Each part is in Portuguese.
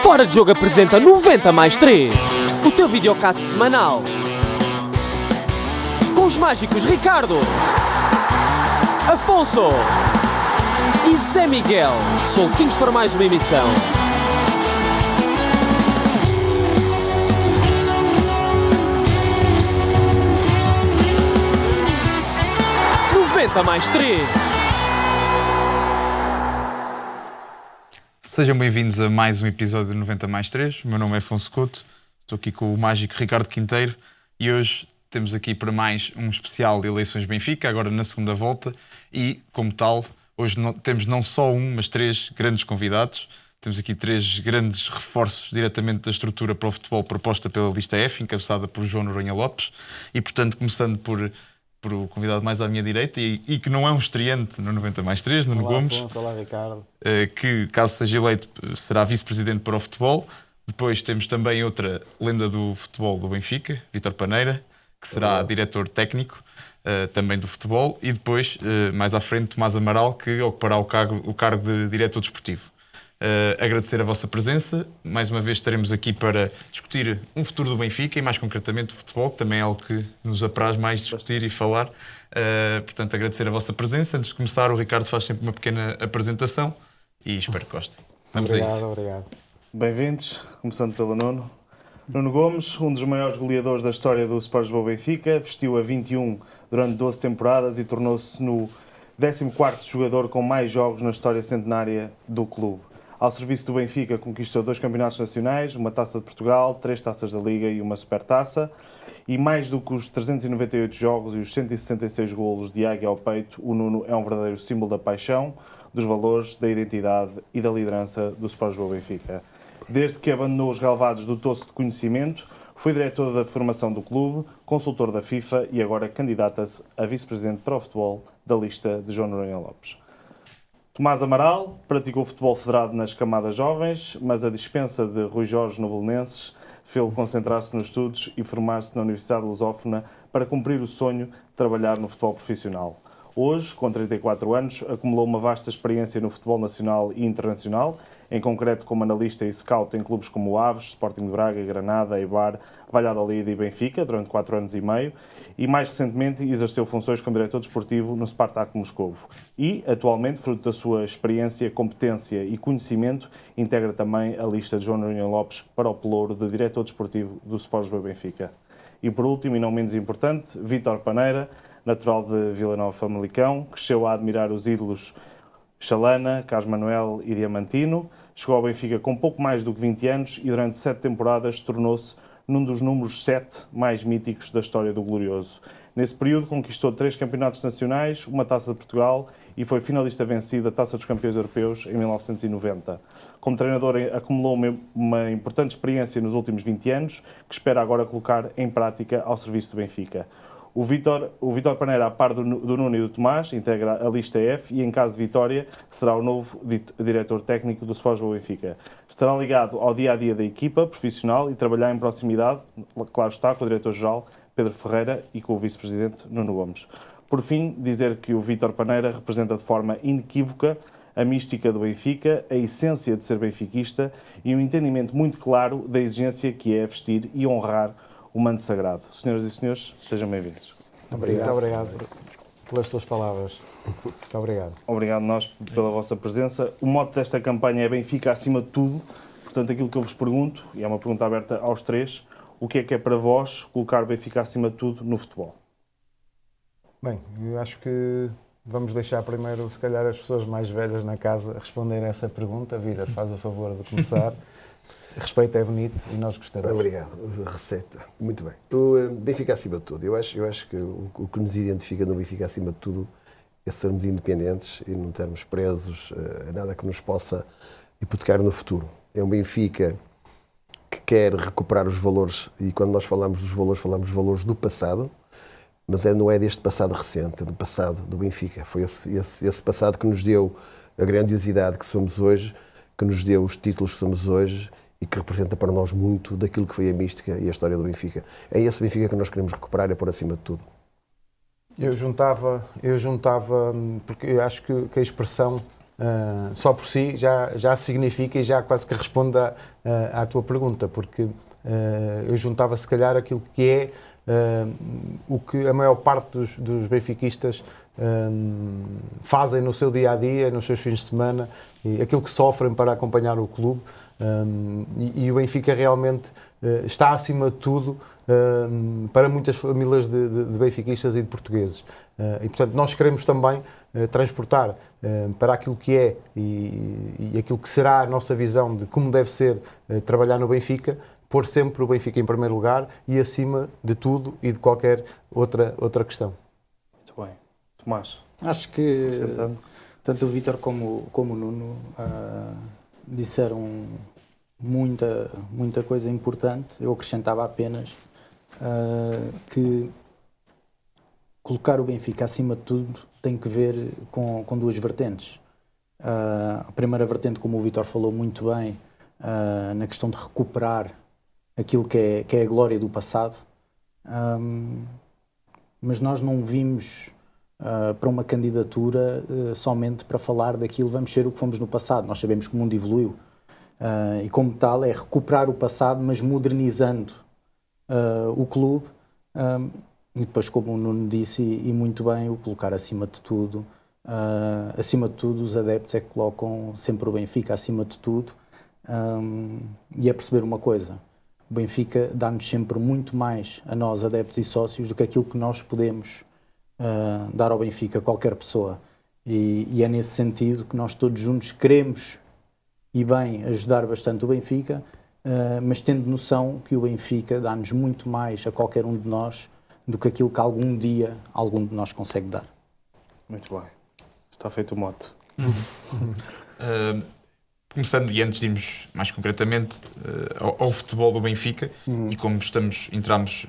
Fora de Jogo apresenta 90 mais 3, o teu videocast semanal. Com os mágicos Ricardo, Afonso e Zé Miguel, soltinhos para mais uma emissão. Mais 3. Sejam bem-vindos a mais um episódio de 90 mais 3. O meu nome é Afonso Couto, estou aqui com o mágico Ricardo Quinteiro e hoje temos aqui para mais um especial de eleições Benfica, agora na segunda volta, e como tal, hoje temos não só mas três grandes convidados. Temos aqui três grandes reforços diretamente da estrutura para o futebol proposta pela lista F, encabeçada por João Noronha Lopes, e portanto começando por o convidado mais à minha direita e que não é um estreante no 90 mais 3, Nuno Gomes. Afonso, olá, Ricardo. Que, caso seja eleito, será vice-presidente para o futebol. Depois temos também outra lenda do futebol do Benfica, Vítor Paneira, que será diretor técnico também do futebol. E depois, mais à frente, Tomás Amaral, que ocupará o cargo de diretor desportivo. Agradecer a vossa presença. Mais uma vez estaremos aqui para discutir um futuro do Benfica e mais concretamente o futebol, que também é algo que nos apraz mais discutir e falar. Portanto, agradecer a vossa presença. Antes de começar, o Ricardo faz sempre uma pequena apresentação e espero que gostem. Vamos a isso. Obrigado. Bem-vindos, começando pelo Nuno. Nuno Gomes, um dos maiores goleadores da história do Sport Lisboa Benfica, vestiu a 21 durante 12 temporadas e tornou-se no 14º jogador com mais jogos na história centenária do clube. Ao serviço do Benfica, conquistou 2 campeonatos nacionais, uma Taça de Portugal, 3 taças da Liga e uma Supertaça. E mais do que os 398 jogos e os 166 golos de águia ao peito, o Nuno é um verdadeiro símbolo da paixão, dos valores, da identidade e da liderança do Sport Lisboa Benfica. Desde que abandonou os relevados do Tosso de Conhecimento, foi diretor da formação do clube, consultor da FIFA e agora candidata-se a vice-presidente para o futebol da lista de João Noronha Lopes. Tomás Amaral praticou futebol federado nas camadas jovens, mas a dispensa de Rui Jorge no Belenenses fez-o concentrar-se nos estudos e formar-se na Universidade Lusófona para cumprir o sonho de trabalhar no futebol profissional. Hoje, com 34 anos, acumulou uma vasta experiência no futebol nacional e internacional, em concreto como analista e scout em clubes como o Aves, Sporting de Braga, Granada, Eibar, Valladolid e Benfica, durante 4 anos e meio, e mais recentemente exerceu funções como diretor desportivo no Spartak Moscovo. E, atualmente, fruto da sua experiência, competência e conhecimento, integra também a lista de João Noronha Lopes para o pelouro de diretor desportivo do Sport Lisboa Benfica. E por último, e não menos importante, Vítor Paneira, natural de Vila Nova Famalicão, cresceu a admirar os ídolos Chalana, Carlos Manuel e Diamantino, chegou ao Benfica com pouco mais do que 20 anos e durante 7 temporadas tornou-se num dos números 7 mais míticos da história do Glorioso. Nesse período conquistou 3 campeonatos nacionais, uma Taça de Portugal e foi finalista vencido da Taça dos Campeões Europeus em 1990. Como treinador acumulou uma importante experiência nos últimos 20 anos, que espera agora colocar em prática ao serviço do Benfica. O Vítor Paneira, a par do Nuno e do Tomás, integra a lista F e, em caso de vitória, será o novo diretor técnico do Sport Lisboa Benfica. Estará ligado ao dia-a-dia da equipa profissional e trabalhar em proximidade, claro está, com o diretor-geral Pedro Ferreira e com o vice-presidente Nuno Gomes. Por fim, dizer que o Vítor Paneira representa de forma inequívoca a mística do Benfica, a essência de ser benfiquista e um entendimento muito claro da exigência que é vestir e honrar o manto sagrado. Senhoras e senhores, sejam bem-vindos. Muito obrigado pelas tuas palavras. Muito obrigado. Obrigado nós pela vossa presença. O mote desta campanha é Benfica acima de tudo. Portanto, aquilo que eu vos pergunto, e é uma pergunta aberta aos três, o que é para vós colocar Benfica acima de tudo no futebol? Bem, eu acho que vamos deixar primeiro, se calhar, as pessoas mais velhas na casa responderem a essa pergunta. Vítor, faz o favor de começar. Respeito é bonito e nós gostamos. Obrigado. Receita. Muito bem. O Benfica acima de tudo. Eu acho que o que nos identifica no Benfica acima de tudo é sermos independentes e não termos presos a nada que nos possa hipotecar no futuro. É um Benfica que quer recuperar os valores e quando nós falamos dos valores do passado, mas não é deste passado recente, é do passado do Benfica. Foi esse passado que nos deu a grandiosidade que somos hoje, que nos deu os títulos que somos hoje e que representa para nós muito daquilo que foi a mística e a história do Benfica. É esse Benfica que nós queremos recuperar, é por acima de tudo. Eu juntava, porque eu acho que a expressão só por si já significa e já quase que responde à tua pergunta, porque eu juntava se calhar aquilo que é o que a maior parte dos benfiquistas fazem no seu dia-a-dia, nos seus fins de semana, e aquilo que sofrem para acompanhar o clube, e o Benfica realmente está acima de tudo para muitas famílias de benfiquistas e de portugueses. E portanto nós queremos também transportar para aquilo que é e aquilo que será a nossa visão de como deve ser trabalhar no Benfica, pôr sempre o Benfica em primeiro lugar e acima de tudo e de qualquer outra questão. Muito bem. Tomás, Acho que acrescentando. tanto o Vítor como o Nuno disseram muita coisa importante. Eu acrescentava apenas que colocar o Benfica acima de tudo tem que ver com duas vertentes. A primeira vertente, como o Vítor falou muito bem, na questão de recuperar aquilo que é a glória do passado, mas nós não vimos para uma candidatura somente para falar daquilo, vamos ser o que fomos no passado. Nós sabemos que o mundo evoluiu e como tal é recuperar o passado, mas modernizando o clube, e depois, como o Nuno disse e muito bem, o colocar acima de tudo os adeptos é que colocam sempre o Benfica acima de tudo, e é perceber uma coisa: o Benfica dá-nos sempre muito mais a nós, adeptos e sócios, do que aquilo que nós podemos dar ao Benfica, qualquer pessoa. E é nesse sentido que nós todos juntos queremos e bem ajudar bastante o Benfica, mas tendo noção que o Benfica dá-nos muito mais a qualquer um de nós do que aquilo que algum dia algum de nós consegue dar. Muito bem. Está feito o mote. Começando, e antes de irmos mais concretamente ao futebol do Benfica, e como entramos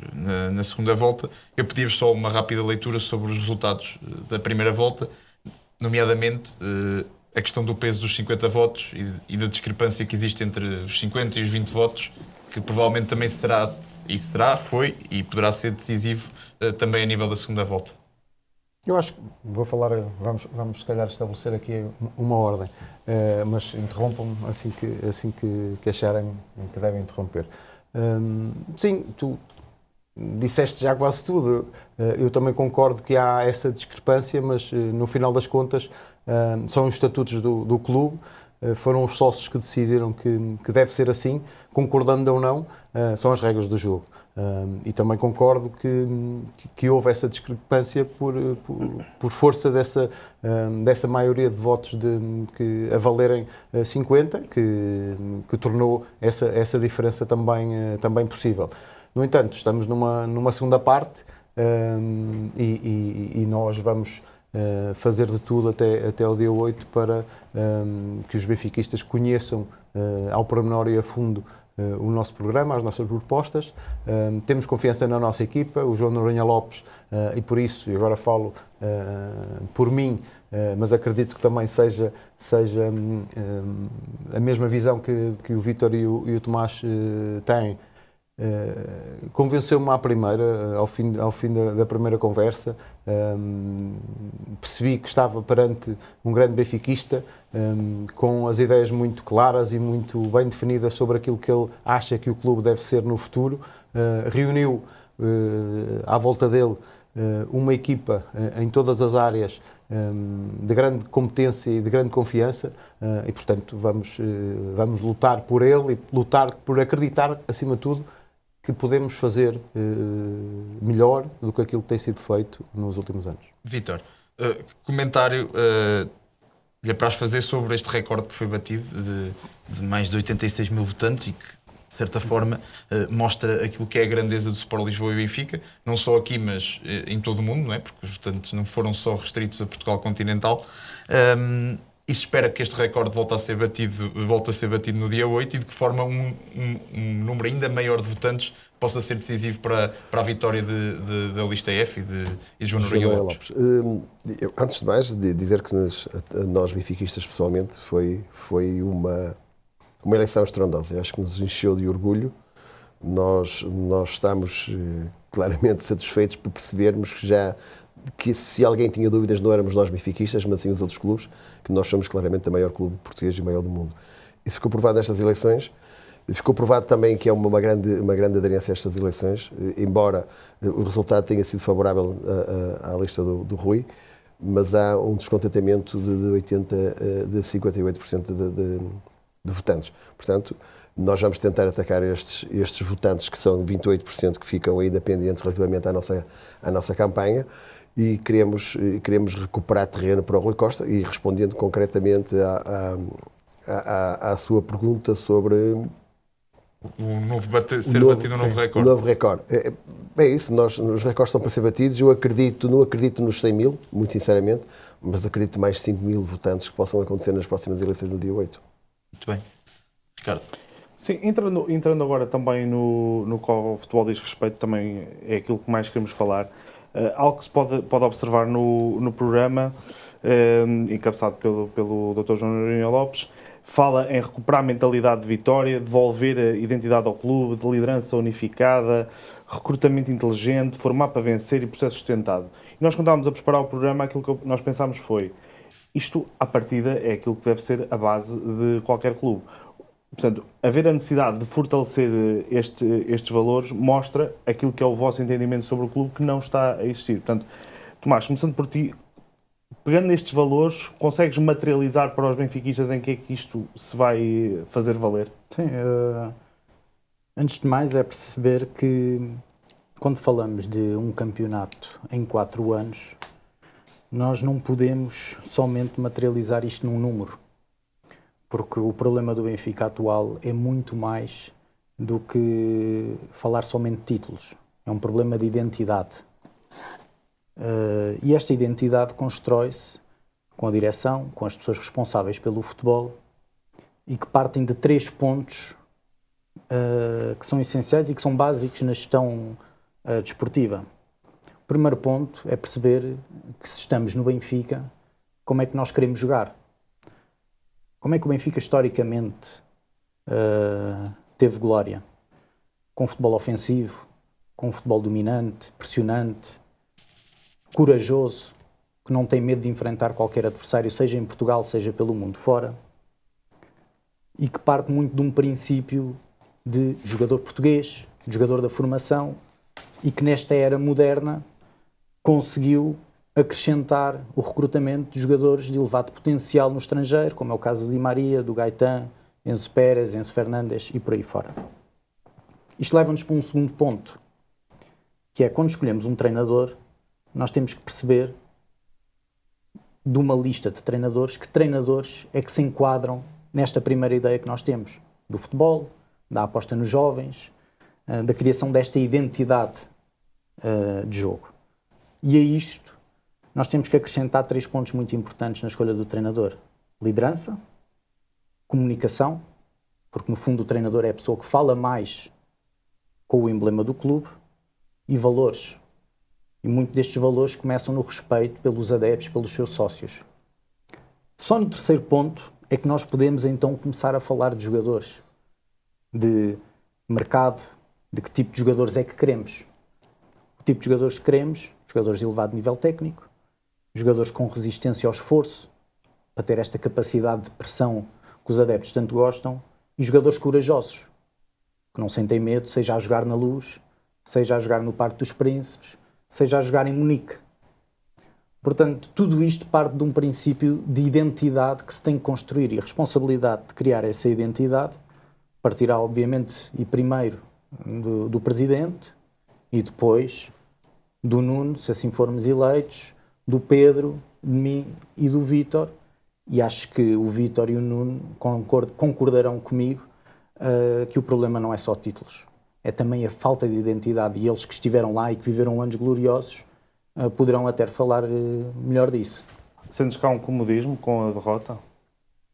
na segunda volta, eu pedi-vos só uma rápida leitura sobre os resultados da primeira volta, nomeadamente a questão do peso dos 50 votos e da discrepância que existe entre os 50 e os 20 votos, que provavelmente também foi e poderá ser decisivo também a nível da segunda volta. Eu acho que vamos se calhar estabelecer aqui uma ordem, mas interrompam-me assim que acharem que devem interromper. Sim, tu disseste já quase tudo. Eu também concordo que há essa discrepância, mas no final das contas são os estatutos do clube, foram os sócios que decidiram que deve ser assim, concordando ou não, são as regras do jogo. E também concordo que houve essa discrepância por força dessa maioria de votos que a valerem 50, que tornou essa diferença também possível. No entanto, estamos numa segunda parte e nós vamos fazer de tudo até ao dia 8 para que os benfiquistas conheçam ao pormenor e a fundo o nosso programa, as nossas propostas. Temos confiança na nossa equipa, o João Noronha Lopes, e por isso, e agora falo por mim, mas acredito que também seja a mesma visão que o Vítor e o Tomás têm. Convenceu-me à primeira, ao fim da primeira conversa. Percebi que estava perante um grande benfiquista, com as ideias muito claras e muito bem definidas sobre aquilo que ele acha que o clube deve ser no futuro. Reuniu à volta dele uma equipa em todas as áreas de grande competência e de grande confiança, e portanto vamos lutar por ele e lutar por acreditar, acima de tudo, que podemos fazer melhor do que aquilo que tem sido feito nos últimos anos. Vítor, comentário lhe apraz fazer sobre este recorde que foi batido de mais de 86 mil votantes e que, de certa forma, mostra aquilo que é a grandeza do Sport Lisboa e Benfica, não só aqui, mas em todo o mundo, não é? Porque os votantes não foram só restritos a Portugal continental. E se espera que este recorde volte a ser batido no dia 8 e de que forma um número ainda maior de votantes possa ser decisivo para a vitória da lista F e de João Noronha Lopes. Antes de mais, de dizer que nós benfiquistas, pessoalmente, foi uma eleição estrondosa. Eu acho que nos encheu de orgulho. Nós estamos claramente satisfeitos por percebermos que se alguém tinha dúvidas não éramos nós benfiquistas, mas sim os outros clubes, que nós somos claramente o maior clube português e o maior do mundo. Isso ficou provado nestas eleições. Ficou provado também que é uma grande aderência a estas eleições, embora o resultado tenha sido favorável à lista do Rui, mas há um descontentamento de 58% de votantes. Portanto, nós vamos tentar atacar estes votantes, que são 28% que ficam ainda pendentes relativamente à nossa campanha, e queremos recuperar terreno para o Rui Costa, e respondendo concretamente à sua pergunta sobre ser batido um novo recorde. O novo recorde. É isso, os recordes estão para ser batidos. Eu não acredito nos 100 mil, muito sinceramente, mas acredito mais 5 mil votantes que possam acontecer nas próximas eleições no dia 8. Muito bem. Ricardo. Sim, entrando agora também no qual o futebol diz respeito, também é aquilo que mais queremos falar. Algo que se pode observar no programa, encabeçado pelo Dr. João Noronha Lopes, fala em recuperar a mentalidade de vitória, devolver a identidade ao clube, de liderança unificada, recrutamento inteligente, formar para vencer e processo sustentado. E nós, quando estávamos a preparar o programa, aquilo que nós pensámos foi: isto, à partida, é aquilo que deve ser a base de qualquer clube. Portanto, haver a necessidade de fortalecer estes valores mostra aquilo que é o vosso entendimento sobre o clube, que não está a existir. Portanto, Tomás, começando por ti, pegando nestes valores, consegues materializar para os benfiquistas em que é que isto se vai fazer valer? Sim, antes de mais é perceber que quando falamos de um campeonato em 4 anos, nós não podemos somente materializar isto num número, porque o problema do Benfica atual é muito mais do que falar somente de títulos. É um problema de identidade. E esta identidade constrói-se com a direção, com as pessoas responsáveis pelo futebol, e que partem de 3 pontos que são essenciais e que são básicos na gestão desportiva. O primeiro ponto é perceber que, se estamos no Benfica, como é que nós queremos jogar. Como é que o Benfica historicamente teve glória? Com futebol ofensivo, com futebol dominante, pressionante, corajoso, que não tem medo de enfrentar qualquer adversário, seja em Portugal, seja pelo mundo fora, e que parte muito de um princípio de jogador português, de jogador da formação, e que nesta era moderna conseguiu acrescentar o recrutamento de jogadores de elevado potencial no estrangeiro, como é o caso do Di Maria, do Gaetan, Enzo Pérez, Enzo Fernandes e por aí fora. Isto leva-nos para um segundo ponto, que é, quando escolhemos um treinador, nós temos que perceber, de uma lista de treinadores, que treinadores é que se enquadram nesta primeira ideia que nós temos, do futebol, da aposta nos jovens, da criação desta identidade de jogo. E a isto nós temos que acrescentar 3 pontos muito importantes na escolha do treinador: liderança, comunicação, porque no fundo o treinador é a pessoa que fala mais com o emblema do clube, e valores. E muitos destes valores começam no respeito pelos adeptos, pelos seus sócios. Só no terceiro ponto é que nós podemos então começar a falar de jogadores, de mercado, de que tipo de jogadores é que queremos. O tipo de jogadores que queremos: jogadores de elevado nível técnico, jogadores com resistência ao esforço, para ter esta capacidade de pressão que os adeptos tanto gostam, e jogadores corajosos, que não sentem medo, seja a jogar na Luz, seja a jogar no Parque dos Príncipes, seja a jogar em Munique. Portanto, tudo isto parte de um princípio de identidade que se tem que construir, e a responsabilidade de criar essa identidade partirá, obviamente, e primeiro do Presidente, e depois do Nuno, se assim formos eleitos, do Pedro, de mim e do Vítor, e acho que o Vítor e o Nuno concordarão comigo que o problema não é só títulos, é também a falta de identidade, e eles que estiveram lá e que viveram anos gloriosos poderão até falar melhor disso. Sentes que há um comodismo com a derrota?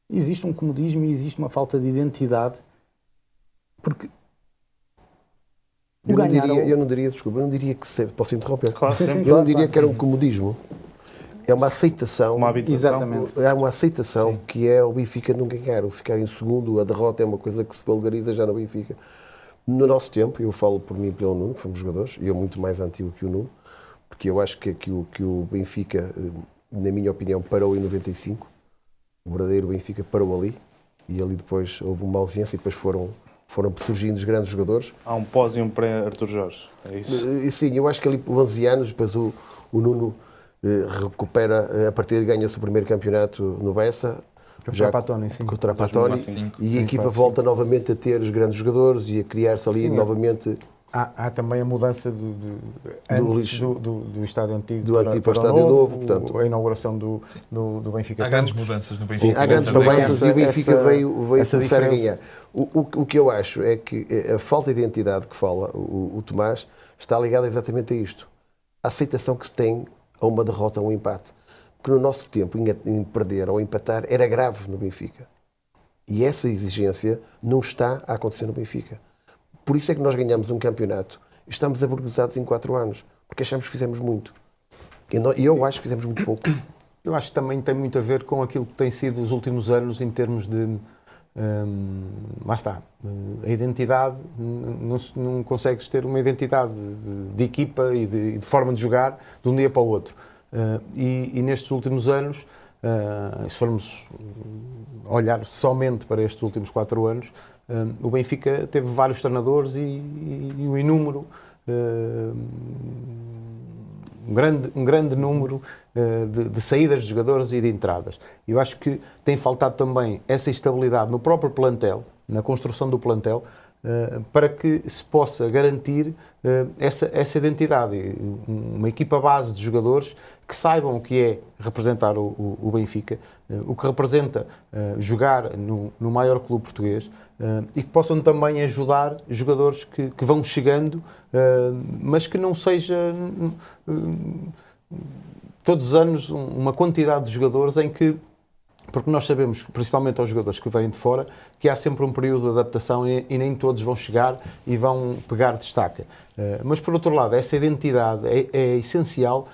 Existe um comodismo e existe uma falta de identidade, porque eu não diria que posso interromper? Claro, Eu não diria que era um comodismo. É uma aceitação. Uma habitação. Exatamente. É uma aceitação que é o Benfica não ganhar, o ficar em segundo, a derrota é uma coisa que se vulgariza já no Benfica. No nosso tempo, eu falo por mim e pelo Nuno, que fomos jogadores, e eu muito mais antigo que o Nuno, porque eu acho que o Benfica, na minha opinião, parou em 95. O verdadeiro Benfica parou ali, e ali depois houve uma ausência e depois foram surgindo os grandes jogadores. Há um pós e um pré-Artur Jorge, é isso? E sim, eu acho que ali por 11 anos, depois o Nuno recupera, a partir de ganha-se o primeiro campeonato no Bessa, Com o Trapattoni, sim. com o Trapattoni, 2005. e a equipa volta novamente a ter os grandes jogadores e a criar-se ali novamente Há também a mudança antes do estádio antigo do antigo para o estádio novo, portanto. a inauguração do Benfica. Há grandes mudanças no Benfica. Sim, há grandes Nessa década. mudanças e o Benfica veio essa começar a diferença. ganhar. O que eu acho é que a falta de identidade que fala o Tomás está ligada exatamente a isto. A aceitação que se tem a uma derrota ou um empate. Porque no nosso tempo, em perder ou empatar, era grave no Benfica. E essa exigência não está a acontecer no Benfica. Por isso é que nós ganhamos um campeonato e estamos aburguesados em 4 anos, porque achamos que fizemos muito. E eu acho que fizemos muito pouco. Eu acho que também tem muito a ver com aquilo que tem sido os últimos anos em termos de... lá está. A identidade, não consegues ter uma identidade de equipa e de forma de jogar de um dia para o outro. E nestes últimos anos, se formos olhar somente para estes últimos 4 anos, o Benfica teve vários treinadores e um inúmero, um grande número de saídas de jogadores e de entradas. Eu acho que tem faltado também essa estabilidade no próprio plantel, na construção do plantel, para que se possa garantir essa identidade. Uma equipa base de jogadores que saibam o que é representar o Benfica, o que representa jogar no maior clube português, e que possam também ajudar jogadores que vão chegando, mas que não seja todos os anos uma quantidade de jogadores em que, porque nós sabemos, principalmente aos jogadores que vêm de fora, que há sempre um período de adaptação e nem todos vão chegar e vão pegar destaca. Mas, por outro lado, essa identidade é essencial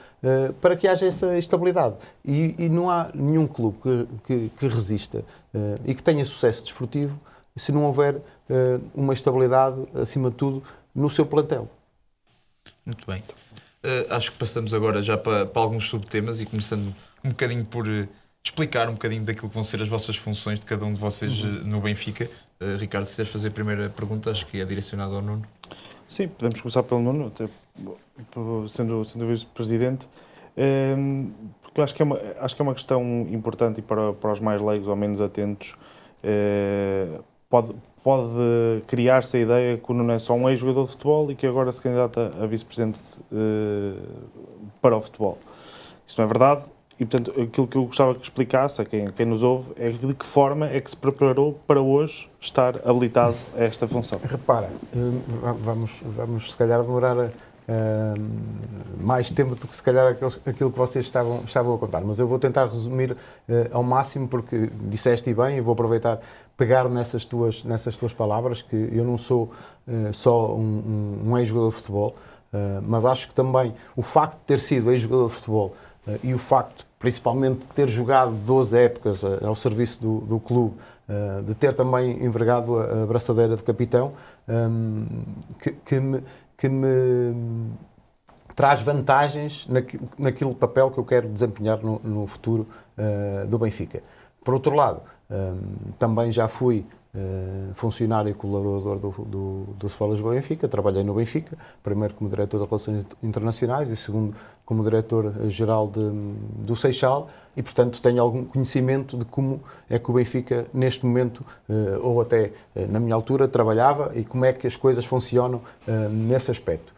para que haja essa estabilidade. E não há nenhum clube que resista e que tenha sucesso desportivo se não houver uma estabilidade, acima de tudo, no seu plantel. Muito bem. Acho que passamos agora já para alguns subtemas e começando um bocadinho por explicar um bocadinho daquilo que vão ser as vossas funções de cada um de vocês no Benfica. Ricardo, se quiseres fazer a primeira pergunta, acho que é direcionada ao Nuno. Sim, podemos começar pelo Nuno, até sendo vice-presidente, porque acho que é uma questão importante e para os mais leigos ou menos atentos, pode criar-se a ideia que o Nuno é só um ex-jogador de futebol e que agora se candidata a vice-presidente para o futebol. Isso não é verdade. E, portanto, aquilo que eu gostava que explicasse a quem nos ouve é de que forma é que se preparou para hoje estar habilitado a esta função. Repara, vamos se calhar demorar mais tempo do que se calhar aquilo que vocês estavam a contar, mas eu vou tentar resumir ao máximo, porque disseste bem e vou aproveitar, pegar nessas tuas palavras, que eu não sou só um ex-jogador de futebol, mas acho que também o facto de ter sido ex-jogador de futebol e o facto, principalmente, de ter jogado 12 épocas ao serviço do clube, de ter também envergado a braçadeira de capitão, que me traz vantagens naquele papel que eu quero desempenhar no futuro do Benfica. Por outro lado, também já fui funcionário e colaborador do Sport Lisboa Benfica. Trabalhei no Benfica, primeiro como diretor de Relações Internacionais e segundo como diretor-geral do Seixal, e portanto tenho algum conhecimento de como é que o Benfica neste momento, ou até na minha altura, trabalhava e como é que as coisas funcionam nesse aspecto.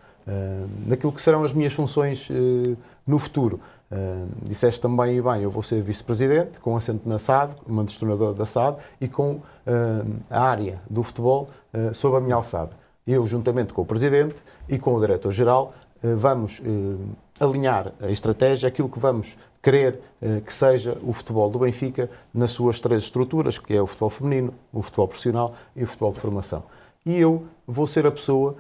Naquilo que serão as minhas funções no futuro. Disseste também, e bem, eu vou ser vice-presidente, com assento na SAD, mantenedor da SAD, e com a área do futebol sob a minha alçada. Eu, juntamente com o presidente e com o diretor-geral, vamos alinhar a estratégia, aquilo que vamos querer que seja o futebol do Benfica nas suas 3 estruturas, que é o futebol feminino, o futebol profissional e o futebol de formação. E eu vou ser a pessoa...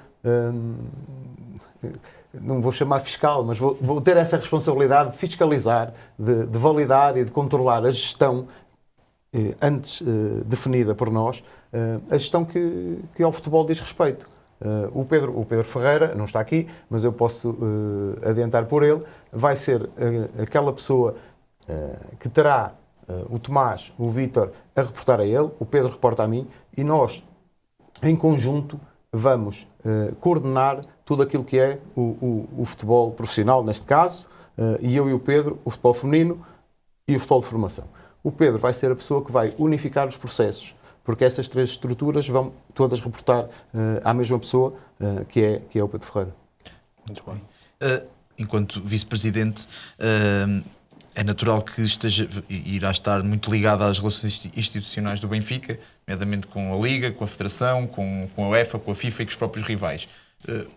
não vou chamar fiscal, mas vou ter essa responsabilidade de fiscalizar, de validar e de controlar a gestão antes definida por nós, a gestão que ao futebol diz respeito. O Pedro Ferreira não está aqui, mas eu posso adiantar por ele, vai ser aquela pessoa que terá o Tomás, o Vítor a reportar a ele, o Pedro reporta a mim e nós, em conjunto, vamos coordenar tudo aquilo que é o futebol profissional, neste caso, e eu e o Pedro, o futebol feminino e o futebol de formação. O Pedro vai ser a pessoa que vai unificar os processos, porque essas 3 estruturas vão todas reportar à mesma pessoa, que é o Pedro Ferreira. Muito bem. Enquanto vice-presidente, é natural que irá estar muito ligado às relações institucionais do Benfica, nomeadamente com a Liga, com a Federação, com a UEFA, com a FIFA e com os próprios rivais.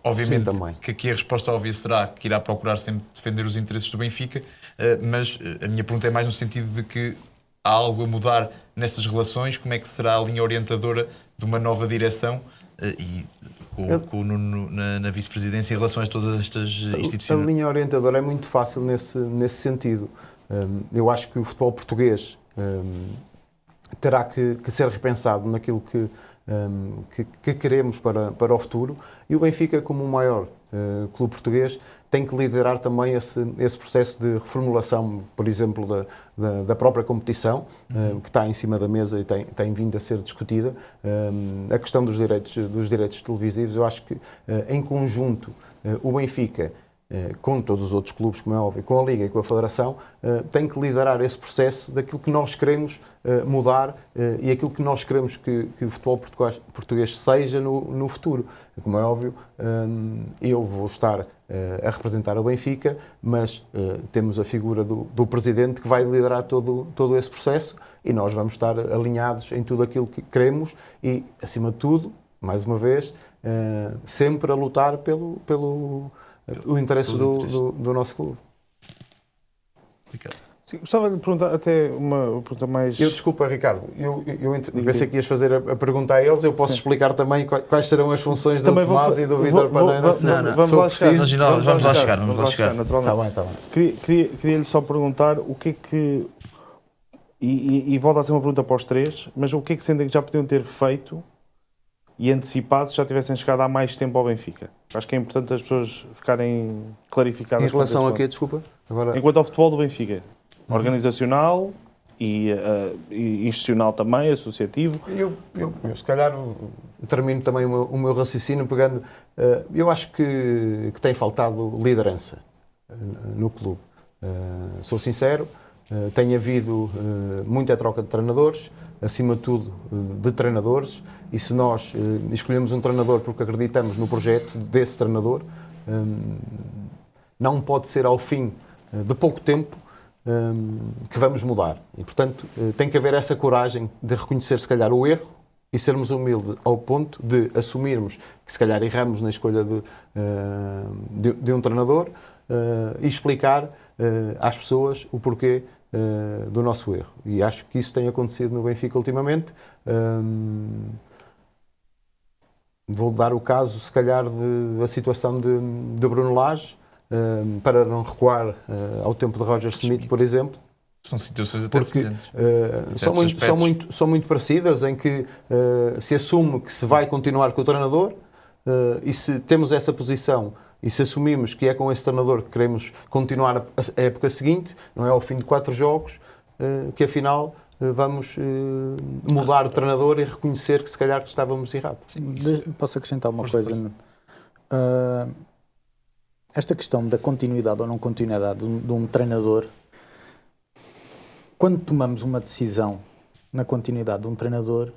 Obviamente que aqui a resposta óbvia será que irá procurar sempre defender os interesses do Benfica, mas a minha pergunta é mais no sentido de que há algo a mudar nessas relações, como é que será a linha orientadora de uma nova direção e com o Nuno na vice-presidência em relação a todas estas instituições? A linha orientadora é muito fácil nesse sentido. Eu acho que o futebol português terá que ser repensado naquilo que queremos para o futuro, e o Benfica, como o maior clube português, tem que liderar também esse processo de reformulação, por exemplo, da própria competição, que está em cima da mesa e tem vindo a ser discutida. A questão dos direitos televisivos, eu acho que, em conjunto, o Benfica, com todos os outros clubes, como é óbvio, com a Liga e com a Federação, tem que liderar esse processo daquilo que nós queremos mudar e aquilo que nós queremos que o futebol português seja no futuro. Como é óbvio, eu vou estar a representar o Benfica, mas temos a figura do Presidente que vai liderar todo esse processo e nós vamos estar alinhados em tudo aquilo que queremos e, acima de tudo, mais uma vez, sempre a lutar pelo interesse do nosso clube. Sim, gostava de perguntar até uma pergunta mais... Desculpa, Ricardo, eu pensei que ias fazer a pergunta a eles, eu posso explicar também quais serão as funções do Tomás e do Vítor Paneira. Vamos lá chegar. Está bem. Queria-lhe só perguntar o que é que... E volto a ser uma pergunta para os 3, mas o que é que sentem que já podiam ter feito e antecipado se já tivessem chegado há mais tempo ao Benfica? Acho que é importante as pessoas ficarem clarificadas. Em relação a quê, desculpa? Agora... Enquanto ao futebol do Benfica, organizacional e institucional também, associativo. Eu se calhar termino também o meu raciocínio pegando... eu acho que tem faltado liderança no clube. Sou sincero, tem havido muita troca de treinadores, acima de tudo de treinadores, e se nós escolhemos um treinador porque acreditamos no projeto desse treinador, não pode ser ao fim de pouco tempo que vamos mudar. E, portanto, tem que haver essa coragem de reconhecer, se calhar, o erro e sermos humildes ao ponto de assumirmos que, se calhar, erramos na escolha de um treinador e explicar às pessoas o porquê do nosso erro. E acho que isso tem acontecido no Benfica ultimamente. Vou dar o caso, se calhar, da situação de Bruno Lage, para não recuar ao tempo de Roger Smith, por exemplo. São situações até semelhantes. São muito parecidas, em que se assume que se vai continuar com o treinador e se temos essa posição e se assumimos que é com esse treinador que queremos continuar a época seguinte, não é ao fim de 4 jogos que afinal vamos mudar o treinador e reconhecer que se calhar que estávamos errados. Posso acrescentar uma coisa? Esta questão da continuidade ou não continuidade de um treinador, quando tomamos uma decisão na continuidade de um treinador,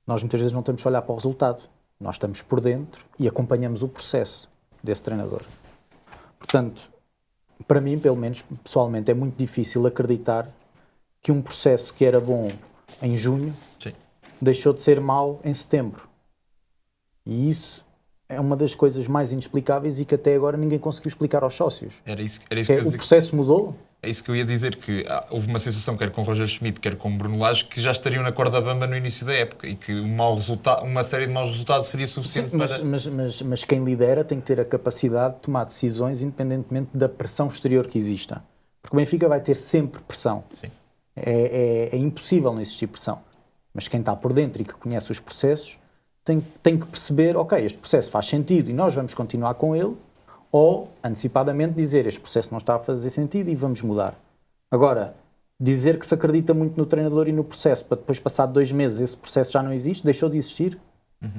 nós muitas vezes não temos que olhar para o resultado. Nós estamos por dentro e acompanhamos o processo desse treinador. Portanto, para mim, pelo menos, pessoalmente, é muito difícil acreditar que um processo que era bom em junho deixou de ser mau em setembro. E isso é uma das coisas mais inexplicáveis e que até agora ninguém conseguiu explicar aos sócios. Era isso que eu ia dizer. O processo mudou? É isso que eu ia dizer, que houve uma sensação, quer com Roger Schmidt, quer com Bruno Lage, que já estariam na corda bamba no início da época e que uma série de maus resultados seria suficiente. Mas quem lidera tem que ter a capacidade de tomar decisões independentemente da pressão exterior que exista. Porque o Benfica vai ter sempre pressão. Sim. É impossível não existir pressão. Mas quem está por dentro e que conhece os processos tem que perceber, ok, este processo faz sentido e nós vamos continuar com ele, ou antecipadamente dizer, este processo não está a fazer sentido e vamos mudar. Agora, dizer que se acredita muito no treinador e no processo, para depois, passado 2 meses, esse processo já não existe, deixou de existir,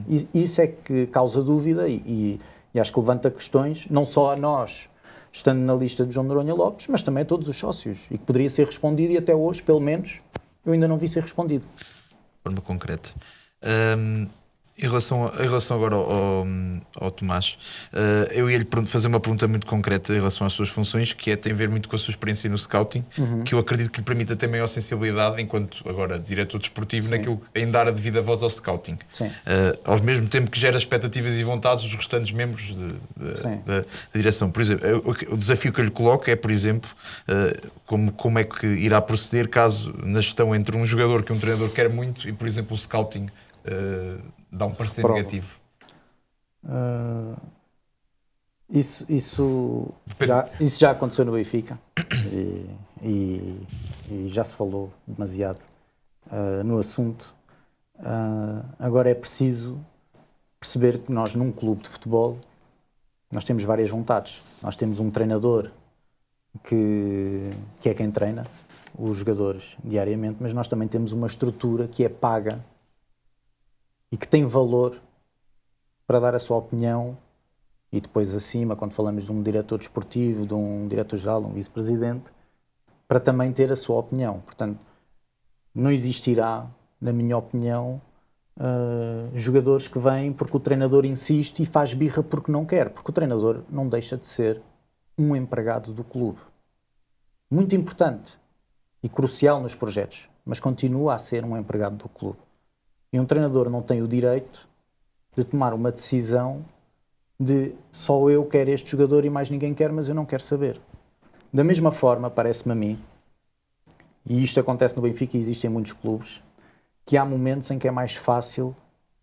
e isso é que causa dúvida e acho que levanta questões, não só a nós, estando na lista de João Noronha Lopes, mas também a todos os sócios, e que poderia ser respondido, e até hoje, pelo menos, eu ainda não vi ser respondido. De forma concreta. Em relação agora ao Tomás, eu ia-lhe fazer uma pergunta muito concreta em relação às suas funções, que tem a ver muito com a sua experiência no scouting, que eu acredito que lhe permita ter maior sensibilidade enquanto agora diretor desportivo naquilo em dar a devida voz ao scouting. Ao mesmo tempo que gera expectativas e vontades dos restantes membros da direção. Por exemplo, o desafio que eu lhe coloco é, por exemplo, como é que irá proceder caso na gestão entre um jogador que um treinador quer muito e, por exemplo, o scouting dá um parecer negativo. Isso já aconteceu no Benfica e já se falou demasiado no assunto. Agora é preciso perceber que nós, num clube de futebol, nós temos várias vontades. Nós temos um treinador que é quem treina os jogadores diariamente, mas nós também temos uma estrutura que é paga e que tem valor para dar a sua opinião, e depois acima, quando falamos de um diretor desportivo, de um diretor-geral, de um vice-presidente, para também ter a sua opinião. Portanto, não existirá, na minha opinião, jogadores que vêm porque o treinador insiste e faz birra porque não quer, porque o treinador não deixa de ser um empregado do clube. Muito importante e crucial nos projetos, mas continua a ser um empregado do clube. E um treinador não tem o direito de tomar uma decisão de só eu quero este jogador e mais ninguém quer, mas eu não quero saber. Da mesma forma, parece-me a mim, e isto acontece no Benfica e existe em muitos clubes, que há momentos em que é mais fácil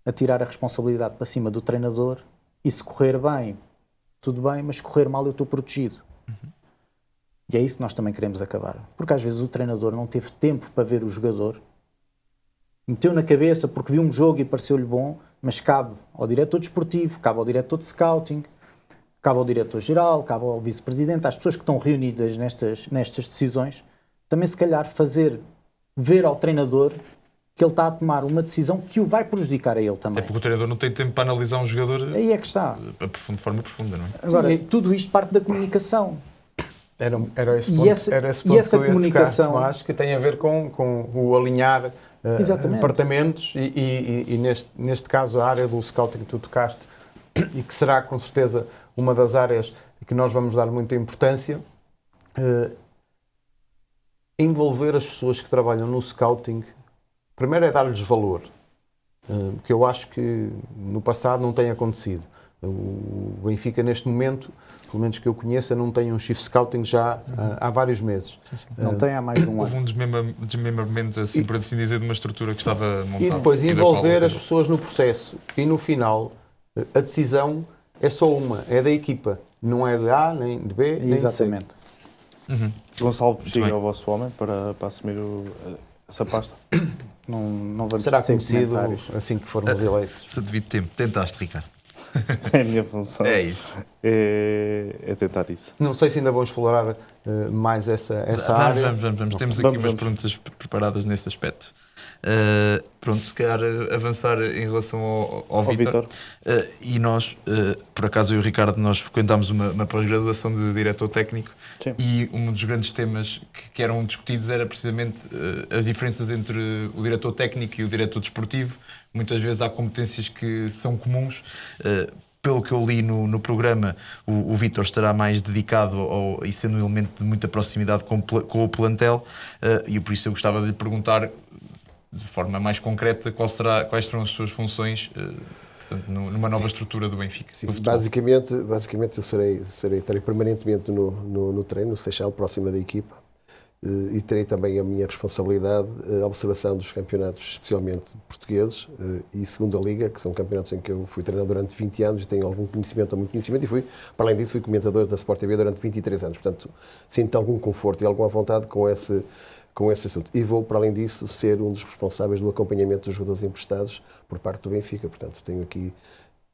atirar a responsabilidade para cima do treinador e se correr bem, tudo bem, mas se correr mal eu estou protegido. E é isso que nós também queremos acabar. Porque às vezes o treinador não teve tempo para ver o jogador, meteu na cabeça porque viu um jogo e pareceu-lhe bom, mas cabe ao diretor desportivo, cabe ao diretor de scouting, cabe ao diretor-geral, cabe ao vice-presidente, às pessoas que estão reunidas nestas decisões, também se calhar ver ao treinador que ele está a tomar uma decisão que o vai prejudicar a ele também. É porque o treinador não tem tempo para analisar um jogador aí é que está. De forma profunda, não é? Agora, tudo isto parte da comunicação. Era esse ponto que eu ia comunicação... tocar, Tomás, que tem a ver com o alinhar departamentos e neste caso a área do scouting que tu tocaste e que será com certeza uma das áreas que nós vamos dar muita importância, envolver as pessoas que trabalham no scouting. Primeiro é dar-lhes valor, que eu acho que no passado não tem acontecido. O Benfica neste momento, pelo menos que eu conheça, não tem um chief scouting já há vários meses. Não tem há mais de um ano. Houve um desmembramento, assim, por assim dizer, de uma estrutura que estava montada. E depois envolver as pessoas no processo. E no final, a decisão é só uma, é da equipa. Não é de A, nem de B, nem de C. Exatamente. Gonçalo Peixinho é o vosso homem para assumir essa pasta? Não vamos Será ter conhecido comentários. assim que formos eleitos. Se devido tempo. Tentaste, Ricardo. É a minha função. É isso. É tentar isso. Não sei se ainda vão explorar mais essa área. Vamos. Temos aqui umas perguntas preparadas nesse aspecto. Pronto, se calhar avançar em relação ao Vítor. E nós, por acaso eu e o Ricardo, nós frequentámos uma pós-graduação de diretor técnico. Sim. E um dos grandes temas que eram discutidos era precisamente as diferenças entre o diretor técnico e o diretor desportivo. Muitas vezes há competências que são comuns. Pelo que eu li no programa, o Vítor estará mais dedicado e sendo um elemento de muita proximidade com o plantel, e por isso eu gostava de lhe perguntar de forma mais concreta quais serão as suas funções numa nova estrutura do Benfica. Sim, basicamente eu estarei permanentemente no treino, no Seixal, próxima da equipa, e terei também a minha responsabilidade, a observação dos campeonatos, especialmente portugueses, e Segunda Liga, que são campeonatos em que eu fui treinador durante 20 anos e tenho algum conhecimento ou muito conhecimento, e para além disso, fui comentador da Sport TV durante 23 anos. Portanto, sinto algum conforto e alguma vontade com com esse assunto. E vou, para além disso, ser um dos responsáveis do acompanhamento dos jogadores emprestados por parte do Benfica. Portanto, tenho aqui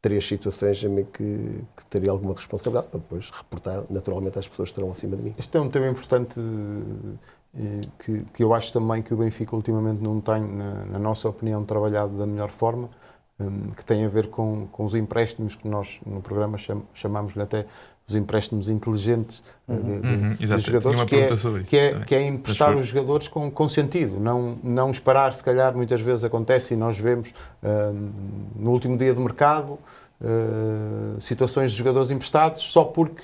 3 situações em que teria alguma responsabilidade para depois reportar naturalmente às pessoas que estarão acima de mim. Este é um tema importante que eu acho também que o Benfica ultimamente não tem, na nossa opinião, trabalhado da melhor forma, que tem a ver com os empréstimos que nós no programa chamamos-lhe até os empréstimos inteligentes de jogadores, que é emprestar os jogadores com sentido, não esperar, se calhar muitas vezes acontece e nós vemos no último dia de mercado situações de jogadores emprestados só porque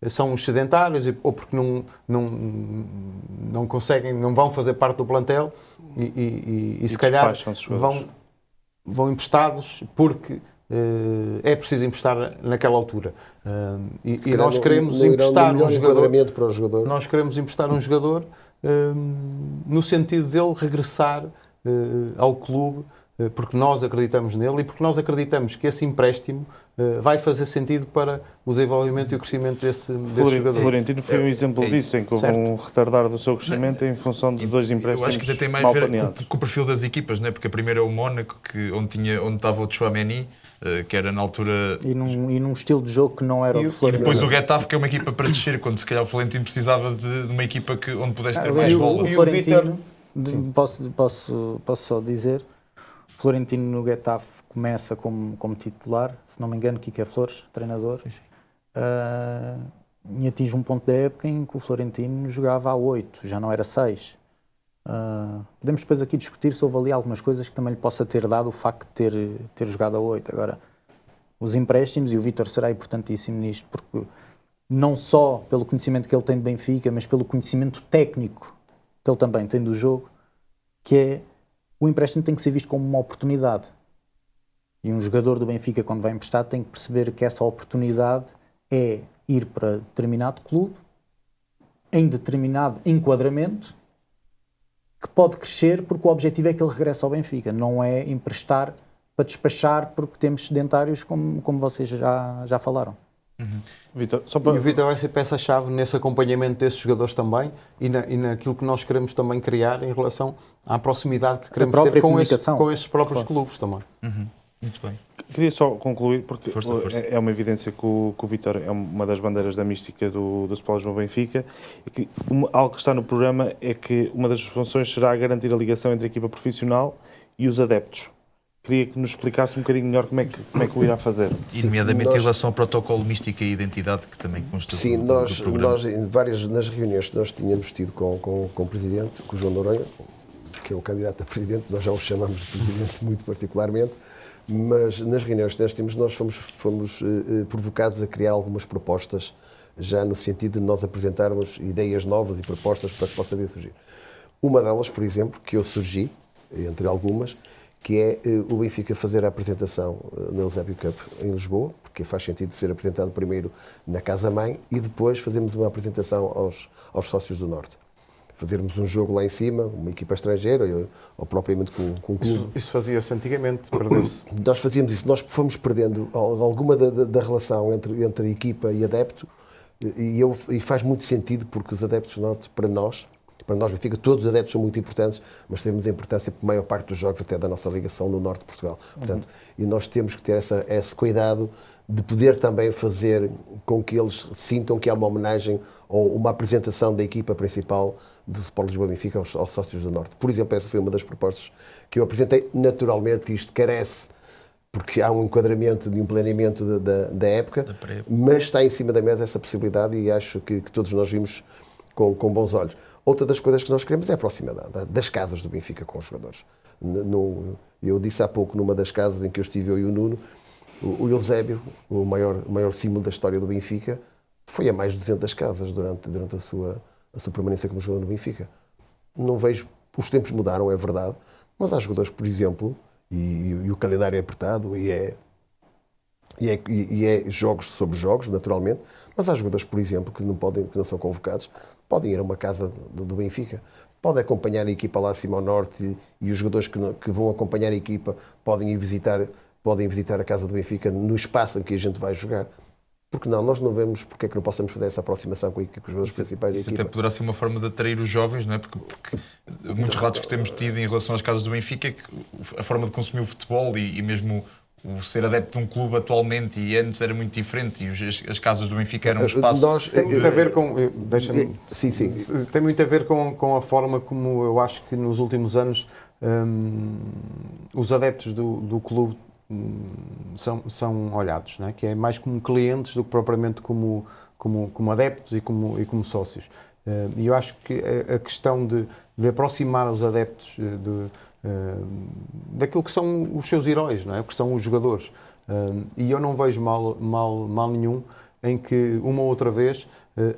são sedentários ou porque não conseguem, não vão fazer parte do plantel e se calhar vão emprestados porque é preciso emprestar naquela altura. E nós queremos emprestar um jogador para o jogador. Nós queremos emprestar um jogador no sentido dele regressar ao clube, porque nós acreditamos nele e porque nós acreditamos que esse empréstimo vai fazer sentido para o desenvolvimento e o crescimento desse jogador. Florentino foi um exemplo disso, em que houve um retardar do seu crescimento em função de 2 empréstimos. Eu acho que tem mais a ver com o perfil das equipas, não é? Porque a primeira é o Mónaco, onde estava o Tchouaméni, que era na altura... E num estilo de jogo que não era o de Florentino. E depois o Getafe, que é uma equipa para descer, quando se calhar o Florentino precisava de uma equipa onde pudesse ter mais bola. O Florentino, posso só dizer, Florentino no Getafe começa como titular, se não me engano, Quique Flores, treinador, e atinge um ponto da época em que o Florentino jogava a 8, já não era 6. Podemos depois aqui discutir se houve ali algumas coisas que também lhe possa ter dado o facto de ter jogado a 8. Agora, os empréstimos, e o Vítor será importantíssimo nisto, porque não só pelo conhecimento que ele tem de Benfica, mas pelo conhecimento técnico que ele também tem do jogo, que é o empréstimo tem que ser visto como uma oportunidade. E um jogador do Benfica, quando vai emprestado, tem que perceber que essa oportunidade é ir para determinado clube, em determinado enquadramento, que pode crescer porque o objetivo é que ele regresse ao Benfica. Não é emprestar para despachar porque temos sedentários, como vocês já falaram. Vítor, E o Vítor vai ser peça-chave nesse acompanhamento desses jogadores também e naquilo que nós queremos também criar em relação à proximidade que queremos ter com esses próprios clubes também. Muito bem. Queria só concluir, porque Força. é uma evidência que o Vítor é uma das bandeiras da mística do Sport Lisboa Benfica, e que algo que está no programa é que uma das funções será garantir a ligação entre a equipa profissional e os adeptos. Queria que nos explicasse um bocadinho melhor como é que o irá fazer. E nomeadamente em relação ao protocolo mística e identidade, que também consta do programa. Nós, nas reuniões que nós tínhamos tido com o Presidente, com o João Noronha, que é o candidato a Presidente, nós já o chamamos de Presidente muito particularmente, mas nas reuniões que nós tínhamos, nós fomos provocados a criar algumas propostas, já no sentido de nós apresentarmos ideias novas e propostas para que possa vir a surgir. Uma delas, por exemplo, que eu surgi, entre algumas, que é o Benfica fazer a apresentação na Eusébio Cup em Lisboa, porque faz sentido ser apresentado primeiro na Casa-Mãe e depois fazermos uma apresentação aos sócios do Norte. Fazermos um jogo lá em cima, uma equipa estrangeira, ou propriamente com um clube. Isso fazia-se antigamente, perdeu-se. Nós fazíamos isso, nós fomos perdendo alguma da relação entre a equipa e adepto, e faz muito sentido, porque os adeptos do Norte, para nós Benfica, todos os adeptos são muito importantes, mas temos a importância por maior parte dos jogos até da nossa ligação no Norte de Portugal. Portanto, e nós temos que ter esse cuidado de poder também fazer com que eles sintam que há uma homenagem ou uma apresentação da equipa principal do Sport Lisboa Benfica aos sócios do Norte. Por exemplo, essa foi uma das propostas que eu apresentei. Naturalmente, isto carece, porque há um enquadramento de um planeamento da época, mas está em cima da mesa essa possibilidade e acho que todos nós vimos com bons olhos. Outra das coisas que nós queremos é a proximidade das casas do Benfica com os jogadores. Eu disse há pouco, numa das casas em que eu estive, eu e o Nuno, o Eusébio, o maior símbolo da história do Benfica, foi a mais de 200 casas durante a sua permanência como jogador no Benfica. Não vejo... Os tempos mudaram, é verdade, mas há jogadores, por exemplo, e o calendário é apertado e é jogos sobre jogos, naturalmente, mas há jogadores, por exemplo, que não são convocados, podem ir a uma casa do Benfica, podem acompanhar a equipa lá acima ao norte e os jogadores que vão acompanhar a equipa podem ir visitar a casa do Benfica no espaço em que a gente vai jogar. Porque não? Nós não vemos porque é que não possamos fazer essa aproximação com os jogadores principais da Isso equipa. até poderá ser uma forma de atrair os jovens, não é? Porque muitos relatos que temos tido em relação às casas do Benfica é que a forma de consumir o futebol e mesmo o ser adepto de um clube atualmente e antes era muito diferente e as casas do Benfica eram um espaço... Tem muito a ver com... Deixa-me... Sim, sim. Tem muito a ver com a forma como eu acho que nos últimos anos os adeptos do clube são olhados, não é? Que é mais como clientes do que propriamente como adeptos e como sócios. E eu acho que a questão de aproximar os adeptos daquilo que são os seus heróis, não é? Que são os jogadores. E eu não vejo mal nenhum em que uma ou outra vez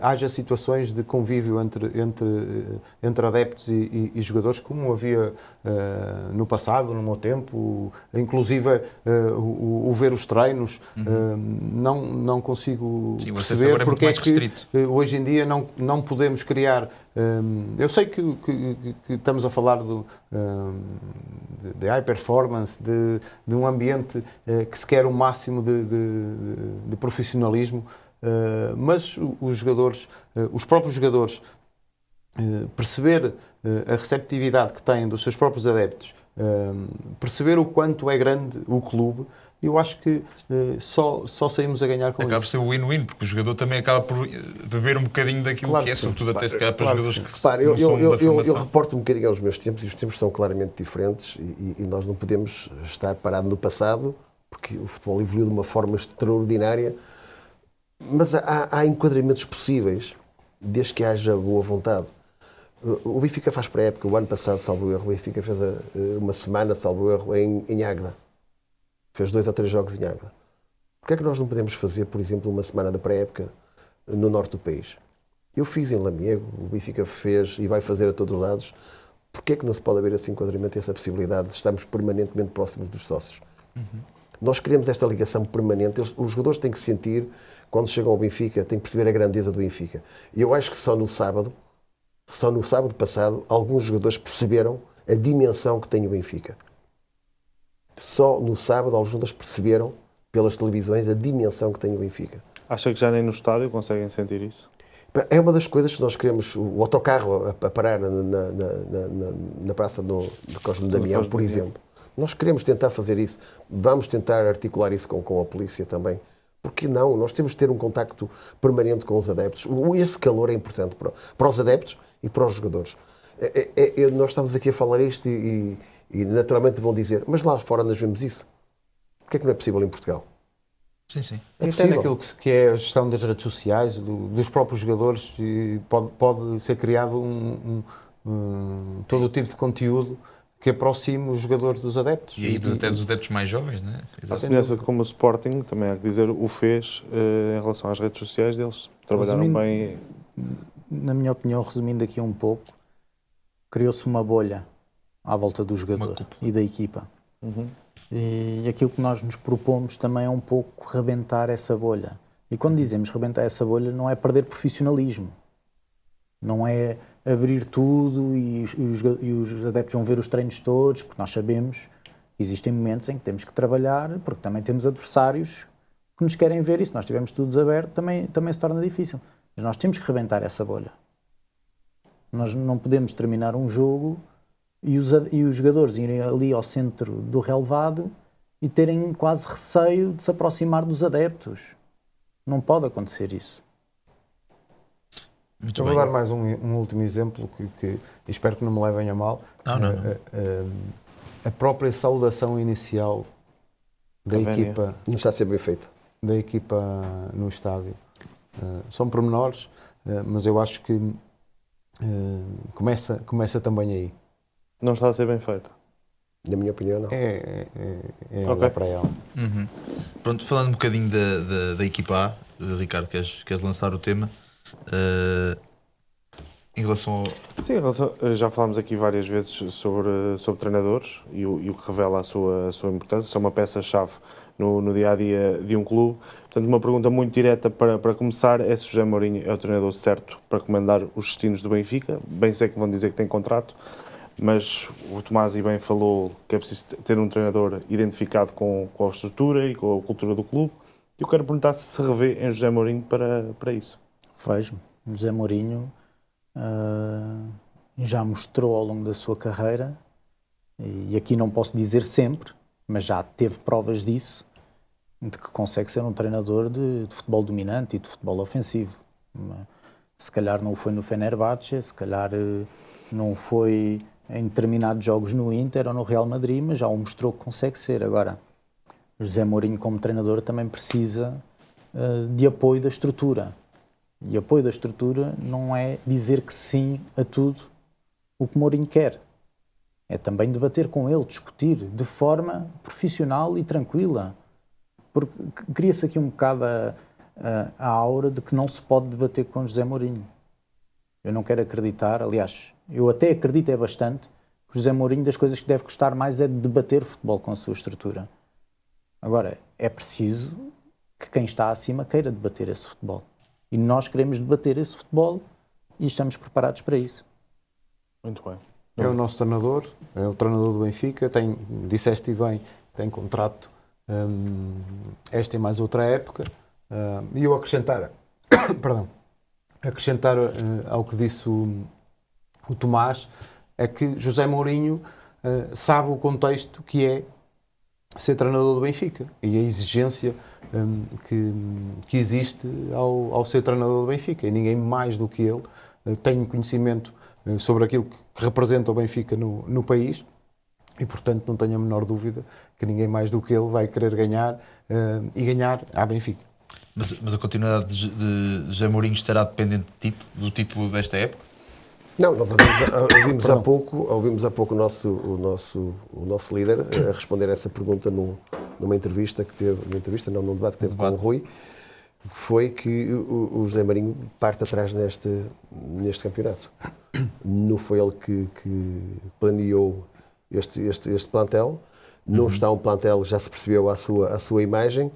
haja situações de convívio entre adeptos e jogadores, como havia no passado, no meu tempo, inclusive o ver os treinos. Não consigo perceber porque é que hoje em dia não podemos criar. Eu sei que estamos a falar de high performance, de um ambiente que se quer o máximo de profissionalismo, mas os próprios jogadores, perceber a receptividade que têm dos seus próprios adeptos, perceber o quanto é grande o clube, eu acho que só saímos a ganhar com isso. Acaba por ser o win-win, porque o jogador também acaba por beber um bocadinho daquilo Claro que é, que sobretudo até se calhar para claro jogadores que Repare, não são da formação. eu reporto um bocadinho aos meus tempos e os tempos são claramente diferentes e nós não podemos estar parados no passado, porque o futebol evoluiu de uma forma extraordinária, mas há enquadramentos possíveis, desde que haja boa vontade. O Benfica faz pré-época, o ano passado, salvo erro, o Benfica fez uma semana, salvo erro, em Águeda. Fez 2 ou 3 jogos em Águeda. Porquê é que nós não podemos fazer, por exemplo, uma semana de pré-época no norte do país? Eu fiz em Lamego, o Benfica fez e vai fazer a todos os lados. Porquê é que não se pode haver esse enquadramento e essa possibilidade de estarmos permanentemente próximos dos sócios? Nós queremos esta ligação permanente. Os jogadores têm que sentir, quando chegam ao Benfica, têm que perceber a grandeza do Benfica. E eu acho que só no sábado passado, alguns jogadores perceberam a dimensão que tem o Benfica. Só no sábado, alguns jogadores perceberam, pelas televisões, a dimensão que tem o Benfica. Acha que já nem no estádio conseguem sentir isso? É uma das coisas que nós queremos, o autocarro a parar na praça de Cosme Damião, por exemplo. Nós queremos tentar fazer isso. Vamos tentar articular isso com a polícia também. Porque não? Nós temos de ter um contacto permanente com os adeptos. Esse calor é importante para os adeptos e para os jogadores. Nós estamos aqui a falar isto e naturalmente vão dizer, mas lá fora nós vemos isso. Porquê é que não é possível em Portugal? Sim, sim. É Até naquilo que é a gestão das redes sociais, dos próprios jogadores, pode ser criado todo o tipo de conteúdo que aproxime os jogadores dos adeptos. E aí até dos adeptos mais jovens, não é? A semelhança de como o Sporting, também há que dizer, o fez em relação às redes sociais deles. Trabalharam bem. Na minha opinião, resumindo aqui um pouco, criou-se uma bolha à volta do jogador e da equipa. E aquilo que nós nos propomos também é um pouco rebentar essa bolha. E quando dizemos rebentar essa bolha, não é perder profissionalismo. Não é abrir tudo e os adeptos vão ver os treinos todos, porque nós sabemos que existem momentos em que temos que trabalhar, porque também temos adversários que nos querem ver e se nós tivermos tudo desaberto também se torna difícil. Mas nós temos que rebentar essa bolha. Nós não podemos terminar um jogo e os jogadores irem ali ao centro do relevado e terem quase receio de se aproximar dos adeptos. Não pode acontecer isso. Muito Eu bem. vou dar mais um último exemplo que espero que não me levem a mal. Não. A própria saudação inicial da equipa, Não está a ser bem feita. no estádio. São pormenores, mas eu acho que começa também aí. Não está a ser bem feito. Na minha opinião, não. É Ok. olhar para ela. Pronto, falando um bocadinho da equipa A, Ricardo, queres lançar o tema? Em relação ao... Sim, já falámos aqui várias vezes sobre treinadores e o que revela a sua importância. São uma peça-chave no dia-a-dia de um clube. Portanto, uma pergunta muito direta para começar é se José Mourinho é o treinador certo para comandar os destinos do Benfica. Bem sei que vão dizer que tem contrato, mas o Tomás e bem falou que é preciso ter um treinador identificado com a estrutura e com a cultura do clube. Eu quero perguntar se revê em José Mourinho para isso. Vejo. José Mourinho já mostrou ao longo da sua carreira, e aqui não posso dizer sempre, mas já teve provas disso, de que consegue ser um treinador de futebol dominante e de futebol ofensivo. Se calhar não foi no Fenerbahçe, se calhar não foi em determinados jogos no Inter ou no Real Madrid, mas já o mostrou que consegue ser. Agora, José Mourinho como treinador também precisa de apoio da estrutura. E apoio da estrutura não é dizer que sim a tudo o que Mourinho quer. É também debater com ele, discutir de forma profissional e tranquila. Porque cria-se aqui um bocado a aura de que não se pode debater com José Mourinho. Eu não quero acreditar, aliás, eu até acredito bastante que José Mourinho, das coisas que deve gostar mais é de debater futebol com a sua estrutura. Agora, é preciso que quem está acima queira debater esse futebol. E nós queremos debater esse futebol e estamos preparados para isso. Muito bem. É o nosso treinador, é o treinador do Benfica, disseste bem, tem contrato esta e mais outra época. E eu acrescentar ao que disse o Tomás, é que José Mourinho sabe o contexto que é ser treinador do Benfica e a exigência que existe ao ser treinador do Benfica, e ninguém mais do que ele tem conhecimento sobre aquilo que representa o Benfica no país, e portanto não tenho a menor dúvida que ninguém mais do que ele vai querer ganhar e ganhar à Benfica. Mas a continuidade de José Mourinho estará dependente do título desta época? Não, nós ouvimos há pouco o nosso líder a responder a essa pergunta numa entrevista que teve, num debate que teve com o Rui, que foi que o José Mourinho parte atrás neste campeonato. Não foi ele que planeou este plantel, não está um plantel, já se percebeu a sua imagem,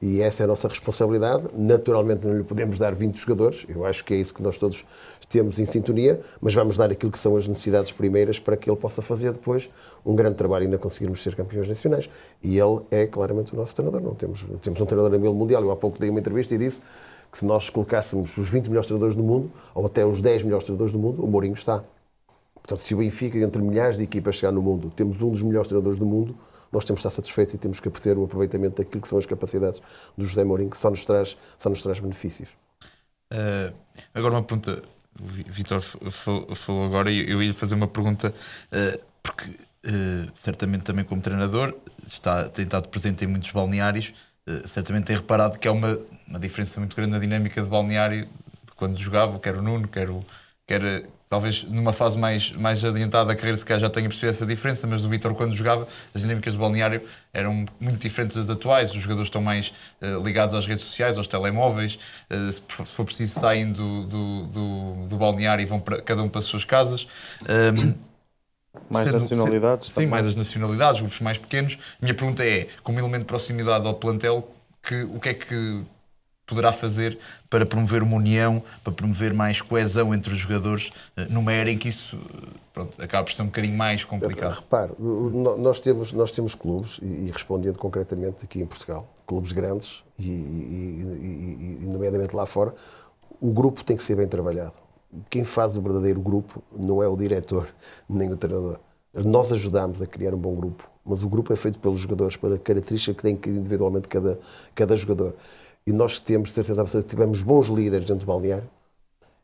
e essa é a nossa responsabilidade. Naturalmente não lhe podemos dar 20 jogadores, eu acho que é isso que nós todos temos em sintonia, mas vamos dar aquilo que são as necessidades primeiras para que ele possa fazer depois um grande trabalho e ainda conseguirmos ser campeões nacionais. E ele é claramente o nosso treinador. Não temos um treinador a nível mundial. Eu há pouco dei uma entrevista e disse que se nós colocássemos os 20 melhores treinadores do mundo, ou até os 10 melhores treinadores do mundo, o Mourinho está. Portanto, se o Benfica, entre milhares de equipas, chegar no mundo, temos um dos melhores treinadores do mundo, nós temos de estar satisfeitos e temos que apreciar o aproveitamento daquilo que são as capacidades do José Mourinho, que só nos traz benefícios. Agora uma pergunta, o Vítor falou agora, e eu ia fazer uma pergunta, porque certamente também como treinador tem estado presente em muitos balneários, certamente tem reparado que há uma diferença muito grande na dinâmica de balneário de quando jogava, quer o Nuno, quer talvez numa fase mais adiantada da carreira se calhar já tenha percebido essa diferença, mas o Vítor quando jogava, as dinâmicas de balneário eram muito diferentes das atuais, os jogadores estão mais ligados às redes sociais, aos telemóveis, se for preciso saem do balneário e vão cada um para as suas casas. Mais nacionalidades? Sim, mais as nacionalidades, grupos mais pequenos. Minha pergunta é, como elemento de proximidade ao plantel, o que é que poderá fazer para promover uma união, para promover mais coesão entre os jogadores, numa era em que isso acaba por ser um bocadinho mais complicado? Repare, nós temos clubes, e respondendo concretamente aqui em Portugal, clubes grandes e nomeadamente lá fora, o grupo tem que ser bem trabalhado. Quem faz o verdadeiro grupo não é o diretor nem o treinador. Nós ajudamos a criar um bom grupo, mas o grupo é feito pelos jogadores, para características que tem individualmente cada jogador. E nós temos certeza absoluta que tivemos bons líderes dentro do balneário,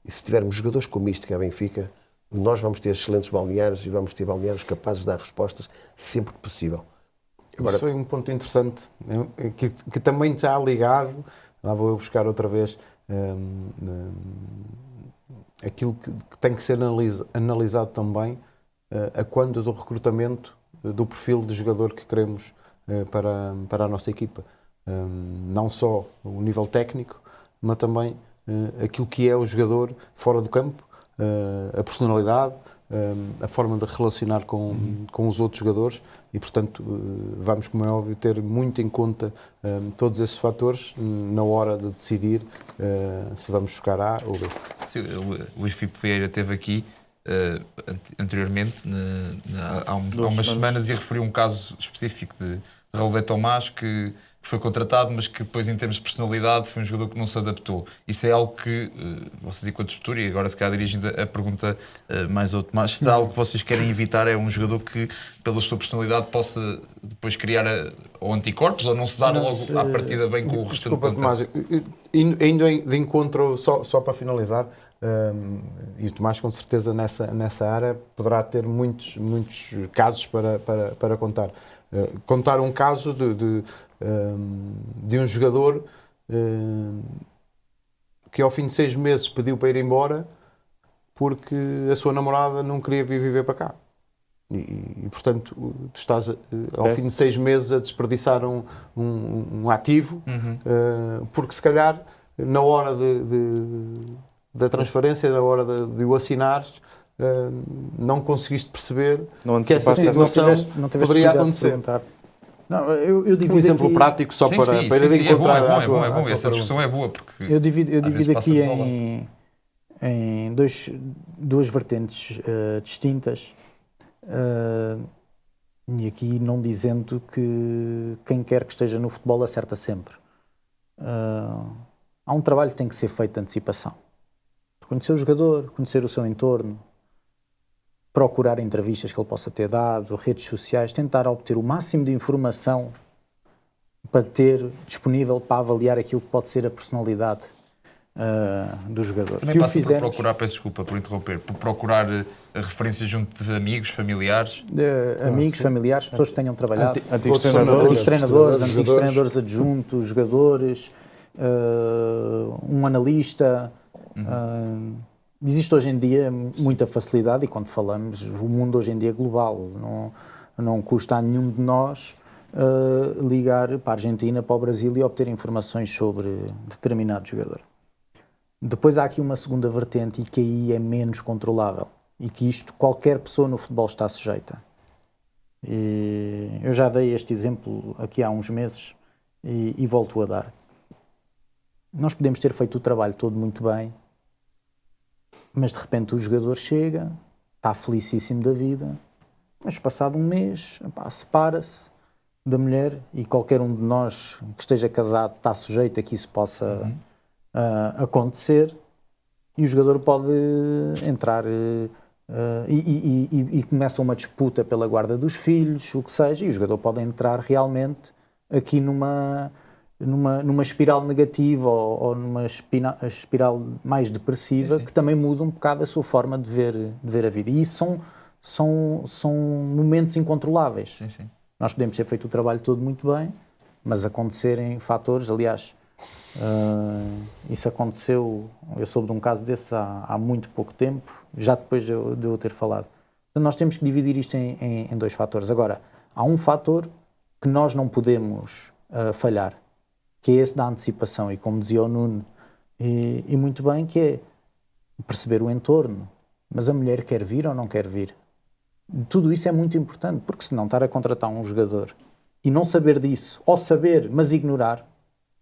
e se tivermos jogadores com mística a Benfica, nós vamos ter excelentes balneários e vamos ter balneários capazes de dar respostas sempre que possível. Agora, isso foi um ponto interessante, que também está ligado, lá vou eu buscar outra vez, aquilo que tem que ser analisado também a quando do recrutamento do perfil de jogador que queremos para a nossa equipa. Não só o nível técnico, mas também aquilo que é o jogador fora do campo, a personalidade, a forma de relacionar com os outros jogadores, e portanto vamos, como é óbvio, ter muito em conta todos esses fatores na hora de decidir se vamos buscar A ou B. Sim, o Luís Filipe Vieira esteve aqui anteriormente, há umas semanas, e referiu um caso específico de Raul de Tomás, que foi contratado, mas que depois, em termos de personalidade, foi um jogador que não se adaptou. Isso é algo que vocês, enquanto futuro, e agora se calhar dirigindo a pergunta mais ao Tomás, será algo que vocês querem evitar? É um jogador que, pela sua personalidade, possa depois criar ou anticorpos, ou não se dar logo à partida bem com o restante Desculpa, plantel? Tomás, indo de encontro, só para finalizar, e o Tomás com certeza nessa área poderá ter muitos casos para contar. Contar um caso de um jogador que ao fim de 6 meses pediu para ir embora porque a sua namorada não queria vir viver para cá. E portanto, tu estás ao fim de 6 meses a desperdiçar um ativo, porque se calhar na hora da transferência, na hora de o assinares, não conseguiste perceber que essa situação poderia acontecer. Não, eu divido Um exemplo aqui, prático só para ir de encontrar é bom. Essa discussão é boa, porque eu divido aqui em em duas vertentes distintas, e aqui não dizendo que quem quer que esteja no futebol acerta sempre. Há um trabalho que tem que ser feito de antecipação. Conhecer o jogador, conhecer o seu entorno, procurar entrevistas que ele possa ter dado, redes sociais, tentar obter o máximo de informação para ter disponível para avaliar aquilo que pode ser a personalidade do jogador. Também passa por procurar, peço desculpa por interromper, por procurar referências junto de amigos, familiares? Amigos, familiares, pessoas que tenham trabalhado. Antigos Treinadores, antigos treinadores adjuntos, jogadores, um analista. Existe hoje em dia muita facilidade, e quando falamos, o mundo hoje em dia é global. Não custa a nenhum de nós ligar para a Argentina, para o Brasil e obter informações sobre determinado jogador. Depois há aqui uma segunda vertente, e que aí é menos controlável, e que isto qualquer pessoa no futebol está sujeita. E eu já dei este exemplo aqui há uns meses e volto a dar. Nós podemos ter feito o trabalho todo muito bem, mas de repente o jogador chega, está felicíssimo da vida, mas passado um mês, separa-se da mulher, e qualquer um de nós que esteja casado está sujeito a que isso possa acontecer, e o jogador pode entrar e começa uma disputa pela guarda dos filhos, o que seja, e o jogador pode entrar realmente aqui numa espiral negativa ou numa espiral mais depressiva, que também muda um bocado a sua forma de ver a vida. E isso são momentos incontroláveis. Nós podemos ter feito o trabalho todo muito bem, mas acontecerem fatores, aliás, isso aconteceu, eu soube de um caso desse há muito pouco tempo, já depois de eu ter falado. Então nós temos que dividir isto em dois fatores. Agora, há um fator que nós não podemos falhar, que é esse da antecipação, e como dizia o Nuno, e muito bem, que é perceber o entorno. Mas a mulher quer vir ou não quer vir? Tudo isso é muito importante, porque se não estar a contratar um jogador e não saber disso, ou saber, mas ignorar,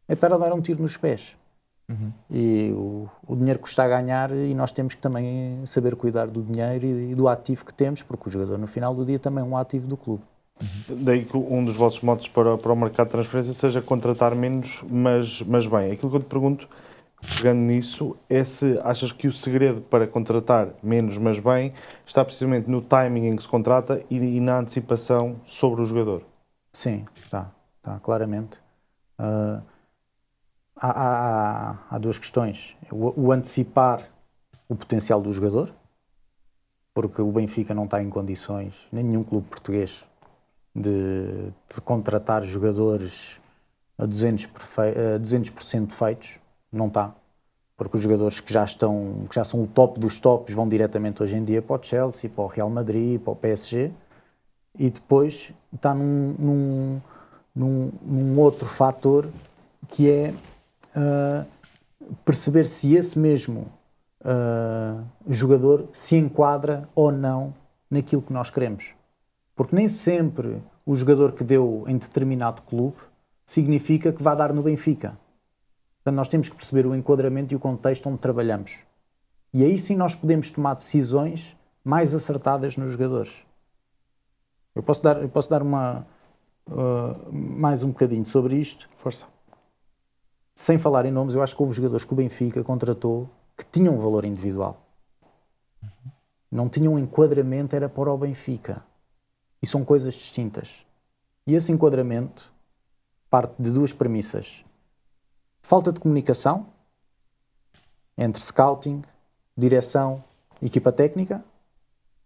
é estar a dar um tiro nos pés. E o dinheiro que está a ganhar, e nós temos que também saber cuidar do dinheiro e do ativo que temos, porque o jogador no final do dia também é um ativo do clube. Daí que um dos vossos motos para o mercado de transferência seja contratar menos, mas bem. Aquilo que eu te pergunto, pegando nisso, é se achas que o segredo para contratar menos, mas bem, está precisamente no timing em que se contrata e na antecipação sobre o jogador. Sim, está claramente. Há duas questões. O antecipar o potencial do jogador, porque o Benfica não está em condições, nem nenhum clube português, de contratar jogadores a 200% feitos. Não está. Porque os jogadores que já são o top dos tops vão diretamente hoje em dia para o Chelsea, para o Real Madrid, para o PSG, e depois está num outro fator, que é perceber se esse mesmo jogador se enquadra ou não naquilo que nós queremos. Porque nem sempre o jogador que deu em determinado clube significa que vai dar no Benfica. Portanto, nós temos que perceber o enquadramento e o contexto onde trabalhamos. E aí sim nós podemos tomar decisões mais acertadas nos jogadores. Eu posso dar mais um bocadinho sobre isto. Força. Sem falar em nomes, eu acho que houve jogadores que o Benfica contratou que tinham valor individual. Não tinham enquadramento, era para o Benfica. E são coisas distintas. E esse enquadramento parte de duas premissas. Falta de comunicação entre scouting, direção, equipa técnica,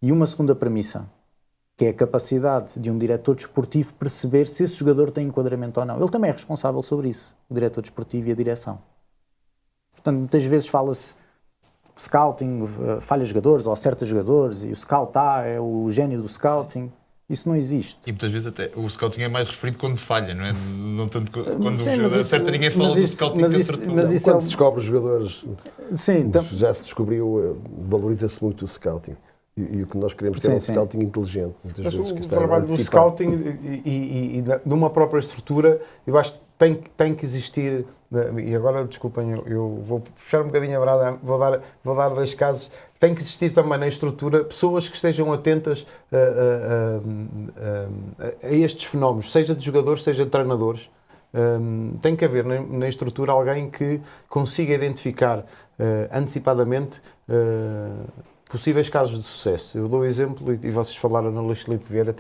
e uma segunda premissa, que é a capacidade de um diretor desportivo perceber se esse jogador tem enquadramento ou não. Ele também é responsável sobre isso, o diretor desportivo e a direção. Portanto, muitas vezes fala-se scouting, falha jogadores ou acerta jogadores, e o scout é o gênio do scouting. Isso não existe. E muitas vezes até o scouting é mais referido quando falha, não é? Não tanto quando Sim, um jogador isso- acerta, ninguém fala mas do isso- scouting mas que isso- acertou. mas isso Quando é se descobre os jogadores, Sim, então, já se descobriu, valoriza-se muito o scouting. E o que nós queremos ter é um Sim, sim. scouting inteligente. Muitas Mas vezes o que está a trabalho do antecipar. scouting e de uma própria estrutura, eu acho que tem que existir, e agora, desculpem, eu vou puxar um bocadinho a brada, vou dar dois casos, tem que existir também na estrutura pessoas que estejam atentas a estes fenómenos, seja de jogadores, seja de treinadores. Tem que haver na estrutura alguém que consiga identificar antecipadamente possíveis casos de sucesso. Eu dou o exemplo, e vocês falaram na Luís Filipe Vieira,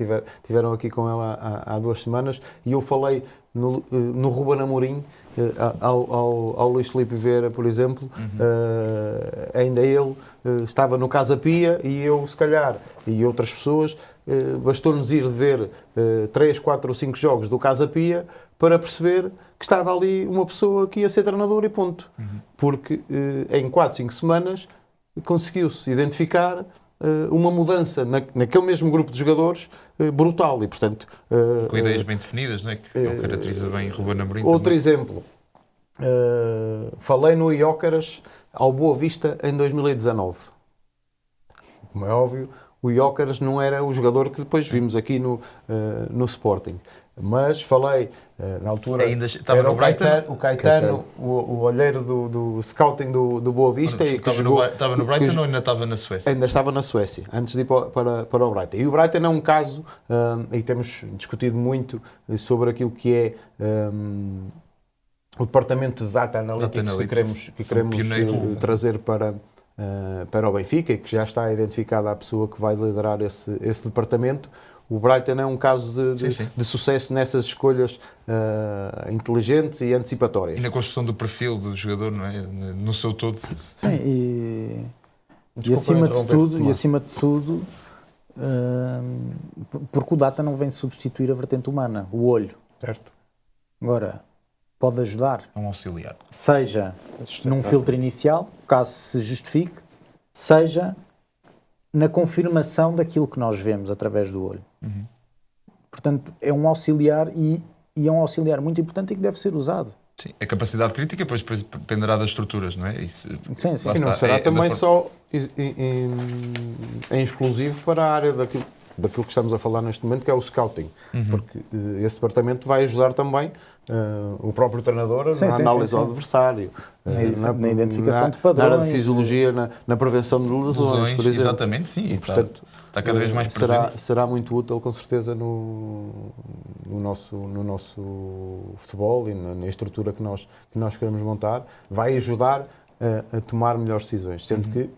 tiveram aqui com ela há 2 semanas, e eu falei no Ruben Amorim, ao Luís Filipe Vieira, por exemplo, ainda ele estava no Casa Pia, e eu, se calhar, e outras pessoas, bastou-nos ir ver 3, 4 ou 5 jogos do Casa Pia para perceber que estava ali uma pessoa que ia ser treinador e ponto. Porque em 4, 5 semanas conseguiu-se identificar uma mudança naquele mesmo grupo de jogadores brutal e, portanto... Com ideias bem definidas, não é? Que ele caracteriza bem Ruben Amorim. Outro também. exemplo, falei no Iócaras ao Boa Vista em 2019. Como é óbvio, o Iócaras não era o jogador que depois vimos aqui no Sporting. Mas falei, na altura, Ainda estava era no Brighton? O Caetano, o olheiro do scouting do Boa Vista. E que Estava no Brighton ou ainda estava na Suécia? Ainda estava na Suécia, antes de ir para o Brighton. E o Brighton é um caso, e temos discutido muito sobre aquilo que é o departamento de Data Analytics que queremos trazer para o Benfica, e que já está identificada a pessoa que vai liderar esse departamento. O Brighton é um caso de sucesso nessas escolhas inteligentes e antecipatórias. E na construção do perfil do jogador, não é? No seu todo. sim, e Desculpa acima de tudo, porque o data não vem substituir a vertente humana, o olho. Certo. Agora, pode ajudar, É um auxiliar. seja num filtro inicial, caso se justifique, seja na confirmação daquilo que nós vemos através do olho. Portanto, é um auxiliar e é um auxiliar muito importante e que deve ser usado. Sim, a capacidade crítica depois dependerá das estruturas, não é? Isso, Sim, sim. lá E não está, será é também da só em exclusivo para a área daquilo que estamos a falar neste momento, que é o scouting. Porque esse departamento vai ajudar também o próprio treinador Sim, na sim, análise sim, ao sim. adversário, Na identificação de na padrões. área de fisiologia, na prevenção de lesões, por exemplo. exatamente, sim. E, portanto, está cada vez mais presente. será muito útil, com certeza, no nosso futebol e na estrutura que nós queremos montar. Vai ajudar a tomar melhores decisões. Sendo que,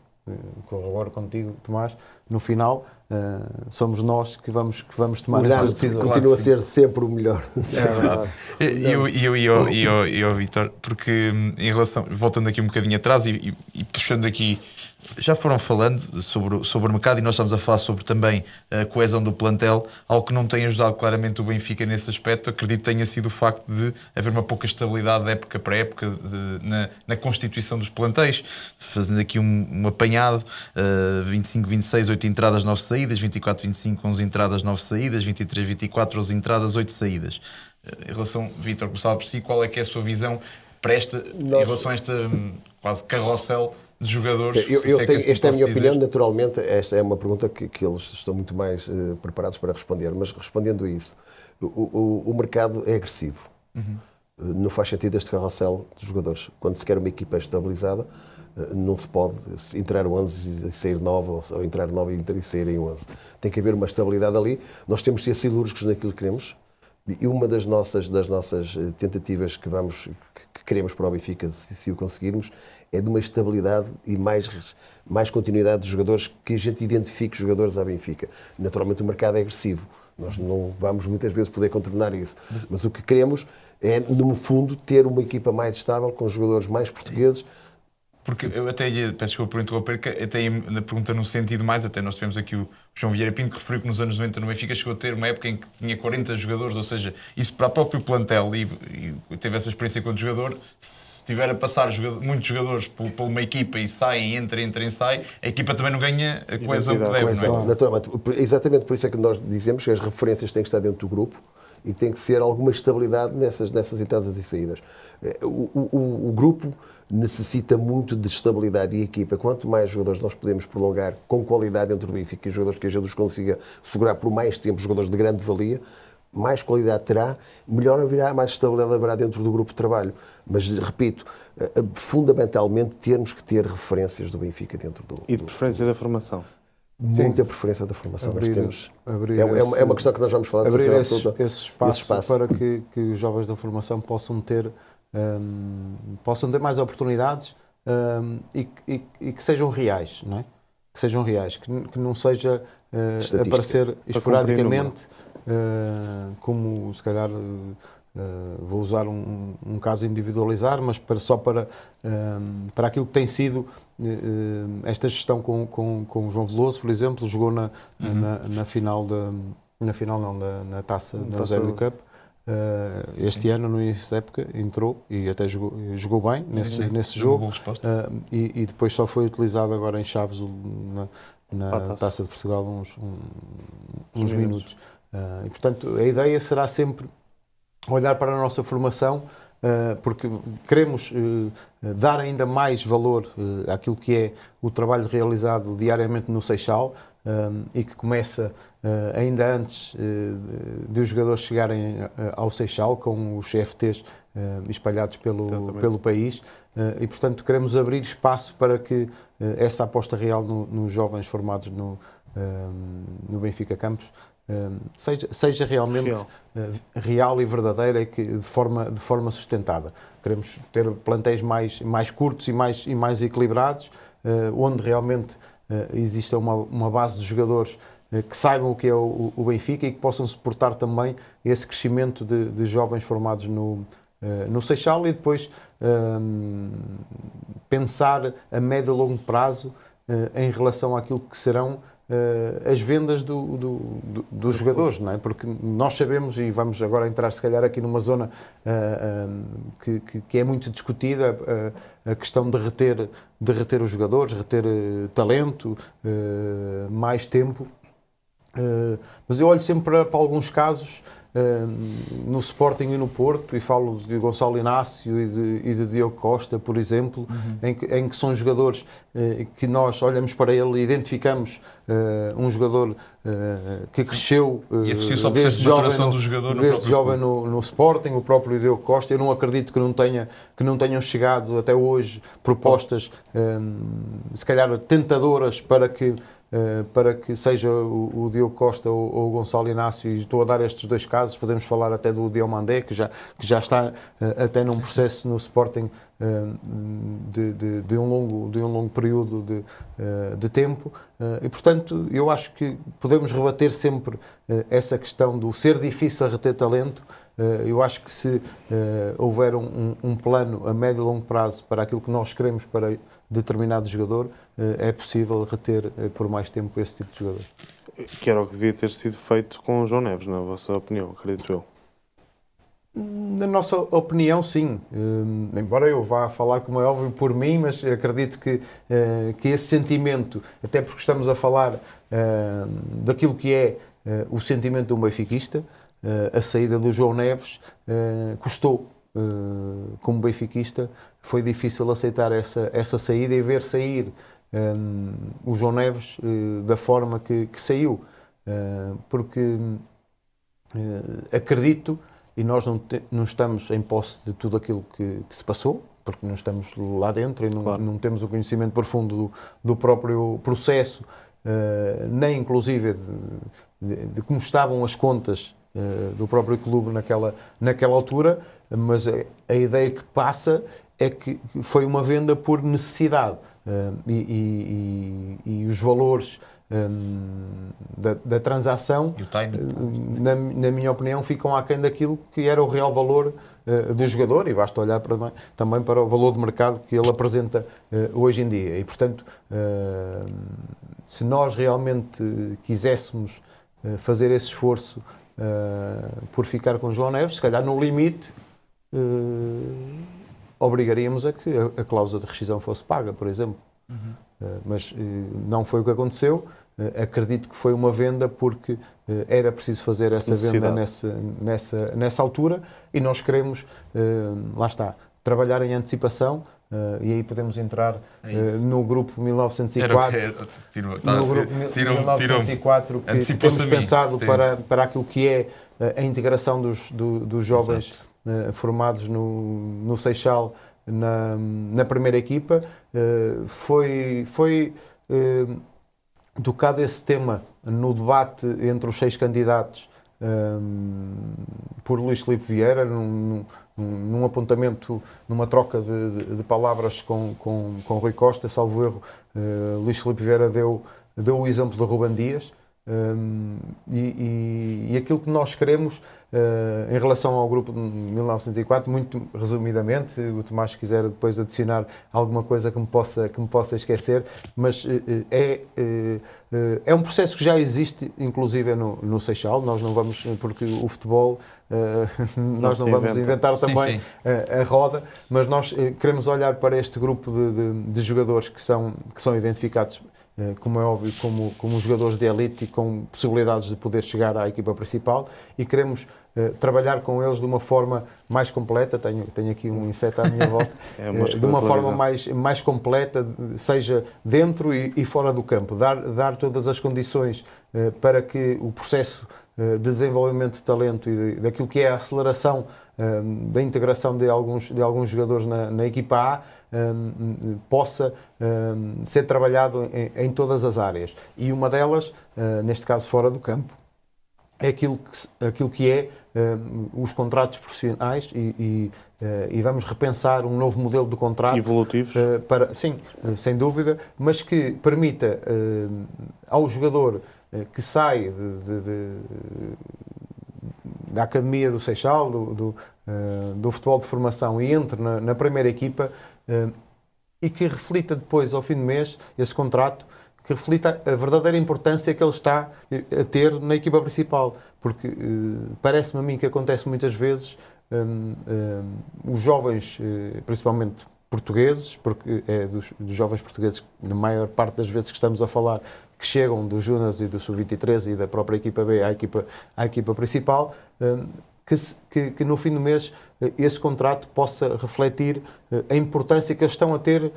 corroboro contigo, Tomás, no final somos nós que vamos tomar essas decisões. Continua a ser sempre o melhor. E eu Vítor, porque em relação, voltando aqui um bocadinho atrás e puxando aqui, já foram falando sobre o mercado e nós estamos a falar sobre também a coesão do plantel, algo que não tem ajudado claramente o Benfica nesse aspecto, acredito que tenha sido o facto de haver uma pouca estabilidade de época para época na constituição dos plantéis, fazendo aqui um apanhado, 25, 26, 8 entradas, 9 saídas, 24, 25, 11 entradas, 9 saídas, 23, 24, 11 entradas, 8 saídas. Em relação, Vítor, começava por si, qual é que é a sua visão para em relação a esta quase carrossel de jogadores? Esta é a minha opinião, naturalmente. Esta é uma pergunta que eles estão muito mais preparados para responder, mas respondendo a isso, o mercado é agressivo. Não faz sentido este carrossel de jogadores. Quando se quer uma equipa estabilizada, não se pode entrar 11 e sair 9, ou entrar 9 e sair em 11. Tem que haver uma estabilidade ali. Nós temos de ser cirúrgicos naquilo que queremos. E uma das nossas tentativas que queremos para o Benfica, se o conseguirmos, é de uma estabilidade e mais continuidade de jogadores, que a gente identifique os jogadores à Benfica. Naturalmente o mercado é agressivo, nós não vamos muitas vezes poder contornar isso, mas o que queremos é, no fundo, ter uma equipa mais estável, com jogadores mais portugueses. Porque eu até ia, peço desculpa por interromper, que até ia na pergunta num sentido mais, até nós tivemos aqui o João Vieira Pinto, que referiu que nos anos 90 no Benfica chegou a ter uma época em que tinha 40 jogadores, ou seja, isso para o próprio plantel, e teve essa experiência enquanto jogador. Se tiver a passar muitos jogadores por uma equipa e saem, entra e sai, a equipa também não ganha a coesão que deve, não é? Naturalmente, exatamente por isso é que nós dizemos que as referências têm que estar dentro do grupo e tem que ser alguma estabilidade nessas entradas e saídas. O grupo necessita muito de estabilidade, e a equipa, quanto mais jogadores nós podemos prolongar com qualidade dentro do Benfica, e jogadores que a gente os consiga segurar por mais tempo, jogadores de grande valia, mais qualidade terá, melhor haverá, mais estabilidade haverá dentro do grupo de trabalho. Mas, repito, fundamentalmente temos que ter referências do Benfica dentro do... E de preferência da formação. Muita preferência da formação. Nós temos. É uma questão que nós vamos falar. Abrir esse espaço para que os jovens da formação possam ter mais oportunidades, e que sejam reais, não é? Que sejam reais, que não seja aparecer esporadicamente, como se calhar vou usar um caso individualizar, mas para aquilo que tem sido esta gestão com o João Veloso, por exemplo, jogou na taça da Eusébio Cup. Este ano, no início da época, entrou e até jogou bem nesse jogo, e depois só foi utilizado agora em Chaves na Taça de Portugal uns minutos. E portanto a ideia será sempre olhar para a nossa formação, porque queremos dar ainda mais valor àquilo que é o trabalho realizado diariamente no Seixal, e que começa ainda antes de os jogadores chegarem ao Seixal, com os CFTs espalhados pelo país, e portanto queremos abrir espaço para que essa aposta real nos jovens formados no Benfica Campos seja realmente real e verdadeira, e que de forma sustentada. Queremos ter plantéis mais curtos e mais equilibrados, onde realmente exista uma base de jogadores que saibam o que é o Benfica, e que possam suportar também esse crescimento de jovens formados no Seixal, e depois pensar a médio e longo prazo em relação àquilo que serão as vendas dos jogadores, não é? Porque nós sabemos, e vamos agora entrar se calhar aqui numa zona que é muito discutida, a questão de reter os jogadores, reter talento, mais tempo, mas eu olho sempre para alguns casos no Sporting e no Porto, e falo de Gonçalo Inácio e de Diogo Costa, por exemplo, em que são jogadores que nós olhamos para ele e identificamos um jogador que cresceu desde jovem no Sporting, o próprio Diogo Costa. Eu não acredito que não tenham chegado até hoje propostas se calhar tentadoras para que seja o Diogo Costa ou o Gonçalo Inácio, e estou a dar estes dois casos. Podemos falar até do Diomandé, que já está até num processo no Sporting de um longo período de tempo, e portanto eu acho que podemos rebater sempre essa questão do ser difícil a reter talento. Eu acho que se houver um plano a médio e longo prazo para aquilo que nós queremos para determinado jogador, é possível reter por mais tempo esse tipo de jogador. Que era o que devia ter sido feito com o João Neves, na vossa opinião, acredito eu. Na nossa opinião, sim. Embora eu vá falar, como é óbvio, por mim, mas acredito que esse sentimento, até porque estamos a falar daquilo que é o sentimento de um benfiquista, a saída do João Neves custou. Como benfiquista, foi difícil aceitar essa saída e ver sair o João Neves da forma que saiu, porque acredito, e nós não estamos em posse de tudo aquilo que se passou, porque não estamos lá dentro e não temos o conhecimento profundo do próprio processo, nem inclusive de como estavam as contas do próprio clube naquela altura, mas a ideia que passa é que foi uma venda por necessidade e os valores da transação, E o timing. na minha opinião, ficam aquém daquilo que era o real valor do jogador, e basta olhar também para o valor de mercado que ele apresenta hoje em dia. E, portanto, se nós realmente quiséssemos fazer esse esforço por ficar com João Neves, se calhar no limite obrigaríamos a que a cláusula de rescisão fosse paga, por exemplo. Mas não foi o que aconteceu. Acredito que foi uma venda porque era preciso fazer essa venda nessa altura, e nós queremos, lá está, trabalhar em antecipação, e aí podemos entrar no grupo 1904, no grupo 1904 que temos pensado para aquilo que é a integração dos jovens formados no Seixal na primeira equipa. Foi tocado esse tema no debate entre os 6 candidatos por Luís Filipe Vieira, num apontamento, numa troca de palavras com Rui Costa, salvo erro. Luís Filipe Vieira deu o exemplo de Ruben Dias. E aquilo que nós queremos em relação ao grupo de 1904, muito resumidamente, o Tomás, se quiser depois adicionar alguma coisa que me possa esquecer, mas é um processo que já existe inclusive no Seixal. Nós não vamos, porque o futebol nós não vamos inventar também a roda, mas nós queremos olhar para este grupo de jogadores que são identificados, como é óbvio, como jogadores de elite e com possibilidades de poder chegar à equipa principal, e queremos trabalhar com eles de uma forma mais completa. Tenho aqui um inseto à minha volta. De uma forma mais completa, seja dentro e fora do campo. Dar todas as condições para que o processo de desenvolvimento de talento e daquilo que é a aceleração da integração de alguns jogadores na equipa A possa ser trabalhado em todas as áreas. E uma delas, neste caso fora do campo, é aquilo que é os contratos profissionais, e vamos repensar um novo modelo de contrato evolutivos, sim, sem dúvida, mas que permita ao jogador que sai da Academia do Seixal, do futebol de formação, e entre na primeira equipa, e que reflita depois, ao fim do mês, esse contrato, que reflita a verdadeira importância que ele está a ter na equipa principal. Porque parece-me a mim que acontece muitas vezes os jovens, principalmente portugueses, porque é dos jovens portugueses, na maior parte das vezes que estamos a falar, que chegam do Júnior e do Sub-23 e da própria equipa B à equipa principal, que no fim do mês esse contrato possa refletir a importância que eles estão a ter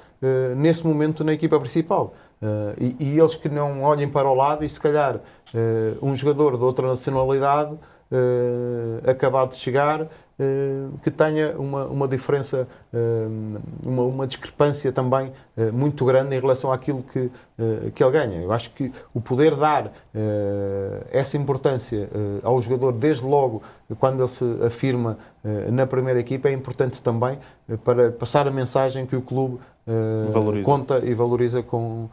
nesse momento na equipa principal. E eles que não olhem para o lado, e se calhar um jogador de outra nacionalidade acabado de chegar, que tenha uma diferença, uma discrepância também muito grande em relação àquilo que ele ganha. Eu acho que o poder dar essa importância ao jogador, desde logo quando ele se afirma na primeira equipa, é importante também para passar a mensagem que o clube conta e valoriza com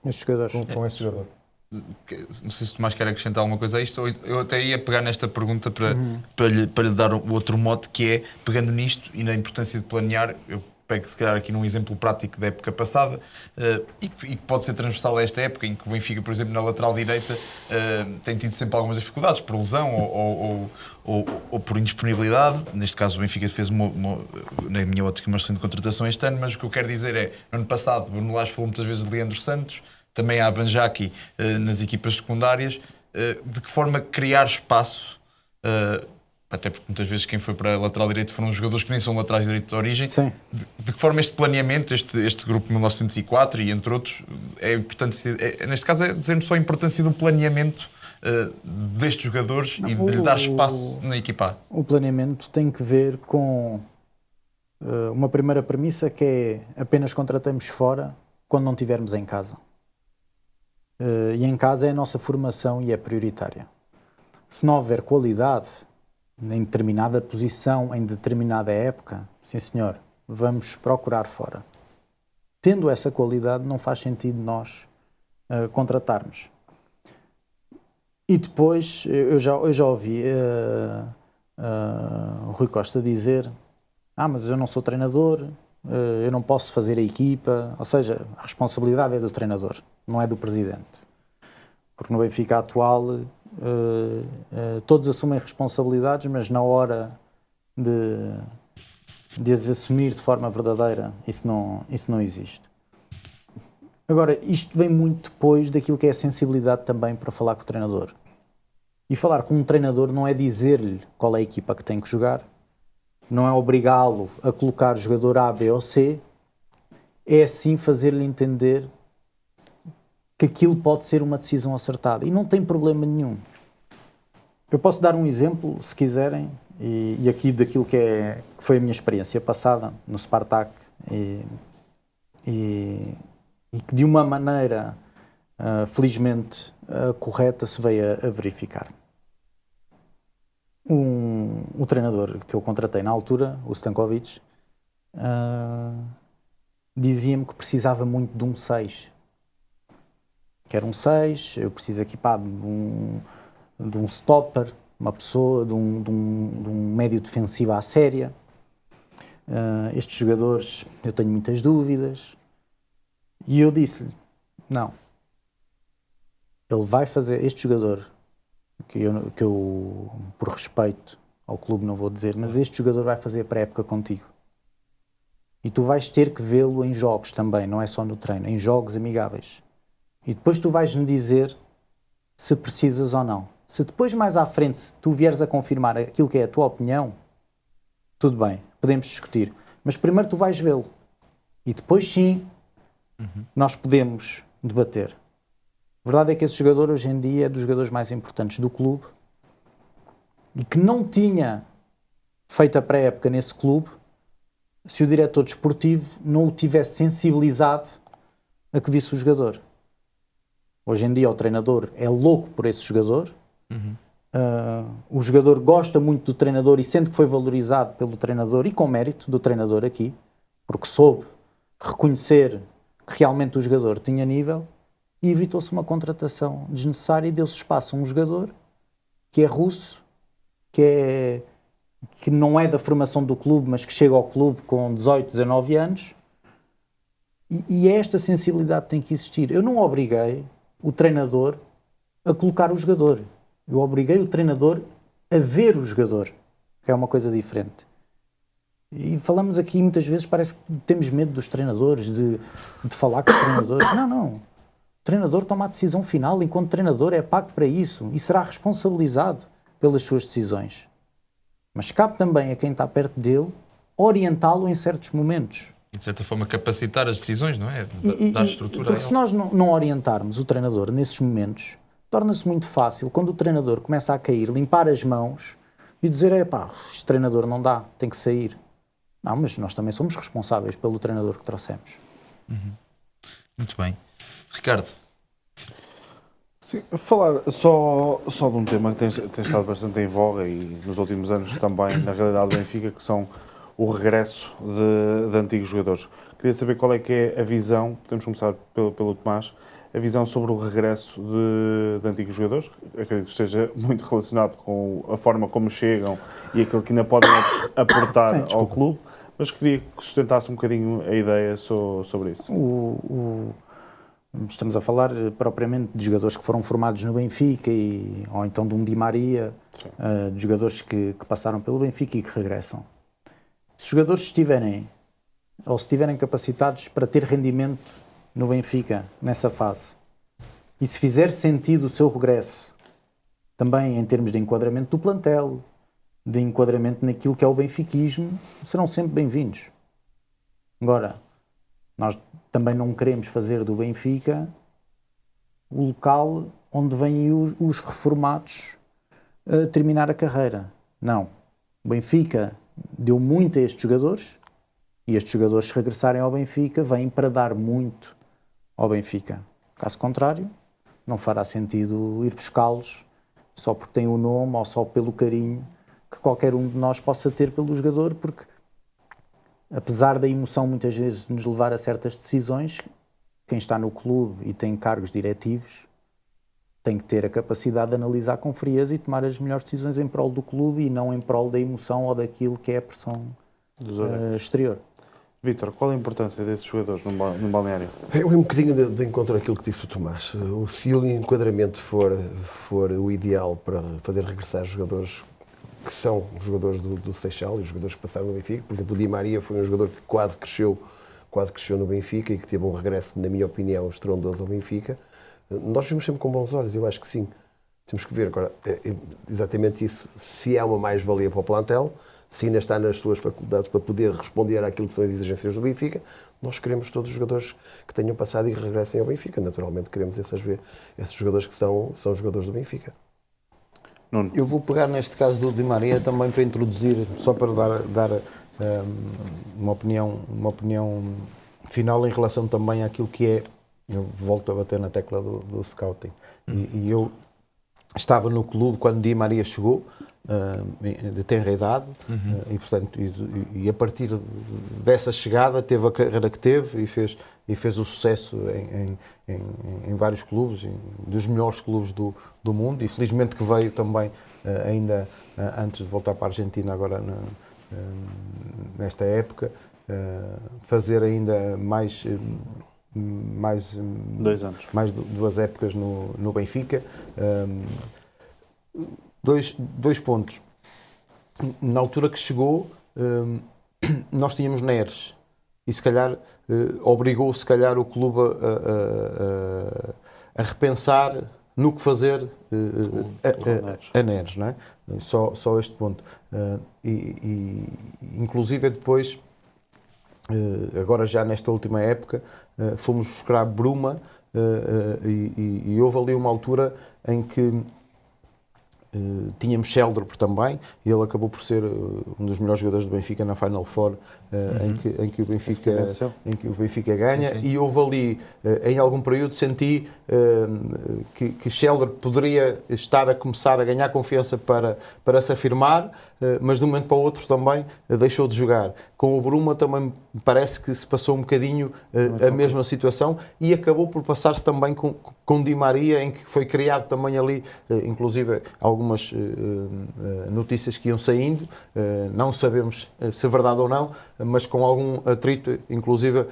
esses jogadores. Com esse jogador. Não sei se o Tomás quer acrescentar alguma coisa a isto, ou eu até ia pegar nesta pergunta para lhe dar outro mote, que é, pegando nisto e na importância de planear, eu pego se calhar aqui num exemplo prático da época passada, e que pode ser transversal a esta época, em que o Benfica, por exemplo, na lateral direita tem tido sempre algumas dificuldades, por lesão ou por indisponibilidade. Neste caso o Benfica fez na minha ótica, uma excelente contratação este ano, mas o que eu quero dizer é, no ano passado, o Bruno Lage falou muitas vezes de Leandro Santos, também há Banjaki nas equipas secundárias. De que forma criar espaço, até porque muitas vezes quem foi para a lateral direito foram jogadores que nem são laterais direitos de origem. Sim. De que forma este planeamento, este grupo 1904 e entre outros, é importante, neste caso é dizer-me só a importância do planeamento destes jogadores e de lhe dar espaço na equipa. O planeamento tem que ver com uma primeira premissa, que é apenas contratamos fora quando não estivermos em casa. E em casa é a nossa formação e é prioritária. Se não houver qualidade em determinada posição, em determinada época, sim senhor, vamos procurar fora. Tendo essa qualidade, não faz sentido nós contratarmos. E depois, eu já ouvi o Rui Costa dizer: mas eu não sou treinador, eu não posso fazer a equipa. Ou seja, a responsabilidade é do treinador, não é do presidente. Porque no Benfica atual, todos assumem responsabilidades, mas na hora de as assumir de forma verdadeira, isso não existe. Agora, isto vem muito depois daquilo que é a sensibilidade também para falar com o treinador. E falar com um treinador não é dizer-lhe qual é a equipa que tem que jogar, não é obrigá-lo a colocar jogador A, B ou C, é sim fazer-lhe entender que aquilo pode ser uma decisão acertada. E não tem problema nenhum. Eu posso dar um exemplo, se quiserem, e aqui daquilo que foi a minha experiência passada no Spartak, e que de uma maneira, felizmente, correta se veio a verificar. O treinador que eu contratei na altura, o Stankovic, dizia-me que precisava muito de um 6. Que era um 6, eu preciso aqui de um stopper, uma pessoa, de um médio defensivo à séria. Estes jogadores, eu tenho muitas dúvidas. E eu disse-lhe, não. Ele vai fazer, este jogador, que eu, por respeito ao clube não vou dizer, mas este jogador vai fazer a pré-época contigo. E tu vais ter que vê-lo em jogos também, não é só no treino, em jogos amigáveis. E depois tu vais-me dizer se precisas ou não. Se depois, mais à frente, se tu vieres a confirmar aquilo que é a tua opinião, tudo bem, podemos discutir. Mas primeiro tu vais vê-lo. E depois sim, nós podemos debater. A verdade é que esse jogador hoje em dia é dos jogadores mais importantes do clube e que não tinha feito a pré-época nesse clube se o diretor desportivo não o tivesse sensibilizado a que visse o jogador. Hoje em dia o treinador é louco por esse jogador. O jogador gosta muito do treinador e sente que foi valorizado pelo treinador e com mérito do treinador aqui, porque soube reconhecer que realmente o jogador tinha nível e evitou-se uma contratação desnecessária e deu-se espaço a um jogador que é russo, que não é da formação do clube, mas que chega ao clube com 18, 19 anos e é esta sensibilidade que tem que existir. Eu não obriguei o treinador a colocar o jogador. Eu obriguei o treinador a ver o jogador, que é uma coisa diferente. E falamos aqui muitas vezes, parece que temos medo dos treinadores, de falar com os treinadores. Não. O treinador toma a decisão final, enquanto treinador é pago para isso e será responsabilizado pelas suas decisões. Mas cabe também a quem está perto dele orientá-lo em certos momentos. De certa forma, capacitar as decisões, não é? Dar estrutura. Porque se nós não orientarmos o treinador nesses momentos, torna-se muito fácil, quando o treinador começa a cair, limpar as mãos e dizer, este treinador não dá, tem que sair. Não, mas nós também somos responsáveis pelo treinador que trouxemos. Muito bem. Ricardo. Sim, falar só de um tema que tem estado bastante em voga e nos últimos anos também, na realidade do Benfica, que são o regresso de antigos jogadores. Queria saber qual é que é a visão, podemos começar pelo Tomás, a visão sobre o regresso de antigos jogadores. Acredito que esteja muito relacionado com a forma como chegam e aquilo que ainda podem aportar ao clube, mas queria que sustentasse um bocadinho a ideia sobre isso. Estamos a falar propriamente de jogadores que foram formados no Benfica ou então de um Di Maria, de jogadores que passaram pelo Benfica e que regressam. Se os jogadores estiverem capacitados para ter rendimento no Benfica, nessa fase, e se fizer sentido o seu regresso, também em termos de enquadramento do plantel, de enquadramento naquilo que é o benfiquismo, serão sempre bem-vindos. Agora, nós também não queremos fazer do Benfica o local onde vêm os reformados a terminar a carreira. Não. O Benfica deu muito a estes jogadores e estes jogadores, se regressarem ao Benfica, vêm para dar muito ao Benfica. Caso contrário, não fará sentido ir buscá-los só porque tem o nome ou só pelo carinho que qualquer um de nós possa ter pelo jogador, porque apesar da emoção muitas vezes nos levar a certas decisões, quem está no clube e tem cargos diretivos tem que ter a capacidade de analisar com frieza e tomar as melhores decisões em prol do clube e não em prol da emoção ou daquilo que é a pressão exterior. Vítor, qual a importância desses jogadores no balneário? É um bocadinho de encontro àquilo que disse o Tomás. Se o enquadramento for o ideal para fazer regressar jogadores que são os jogadores do Seixal e os jogadores que passaram no Benfica, por exemplo, o Di Maria foi um jogador que quase cresceu no Benfica e que teve um regresso, na minha opinião, estrondoso ao Benfica. Nós vimos sempre com bons olhos, eu acho que sim. Temos que ver agora exatamente isso, se há uma mais-valia para o plantel, se ainda está nas suas faculdades para poder responder àquilo que são as exigências do Benfica. Nós queremos todos os jogadores que tenham passado e que regressem ao Benfica. Naturalmente queremos esses jogadores que são jogadores do Benfica. Nuno. Eu vou pegar neste caso do Di Maria também para introduzir, só para dar uma opinião final em relação também àquilo que é, eu volto a bater na tecla do scouting. E eu estava no clube quando Di Maria chegou, de tenra idade, e portanto e a partir dessa chegada teve a carreira que teve e fez o sucesso em vários clubes, dos melhores clubes do mundo, e felizmente que veio também ainda antes de voltar para a Argentina agora nesta época, fazer ainda mais 2 anos. Mais 2 épocas no Benfica. Dois pontos. Na altura que chegou, nós tínhamos Neres e se calhar obrigou se calhar o clube a repensar no que fazer a Neres, não é? Só este ponto. Inclusive depois, agora já nesta última época, fomos buscar Bruma e houve ali uma altura em que tínhamos Sheldrop também, e ele acabou por ser um dos melhores jogadores do Benfica na Final Four, em que o Benfica ganha. Sim. E houve ali, em algum período, senti que Sheldrop poderia estar a começar a ganhar confiança para se afirmar, mas de um momento para o outro também deixou de jogar. Com o Bruma também me parece que se passou um bocadinho a mesma situação, e acabou por passar-se também com Di Maria, em que foi criado também ali, inclusive algumas notícias que iam saindo, não sabemos se é verdade ou não, mas com algum atrito, inclusive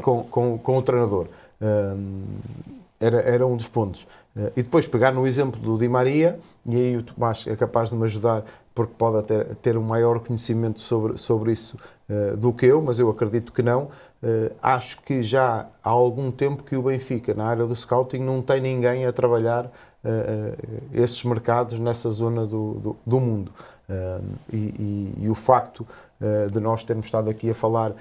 com o treinador. Era um dos pontos. E depois pegar no exemplo do Di Maria, e aí o Tomás é capaz de me ajudar, porque pode até ter um maior conhecimento sobre isso do que eu, mas eu acredito que não. Acho que já há algum tempo que o Benfica, na área do scouting, não tem ninguém a trabalhar esses mercados nessa zona do mundo. E o facto de nós termos estado aqui a falar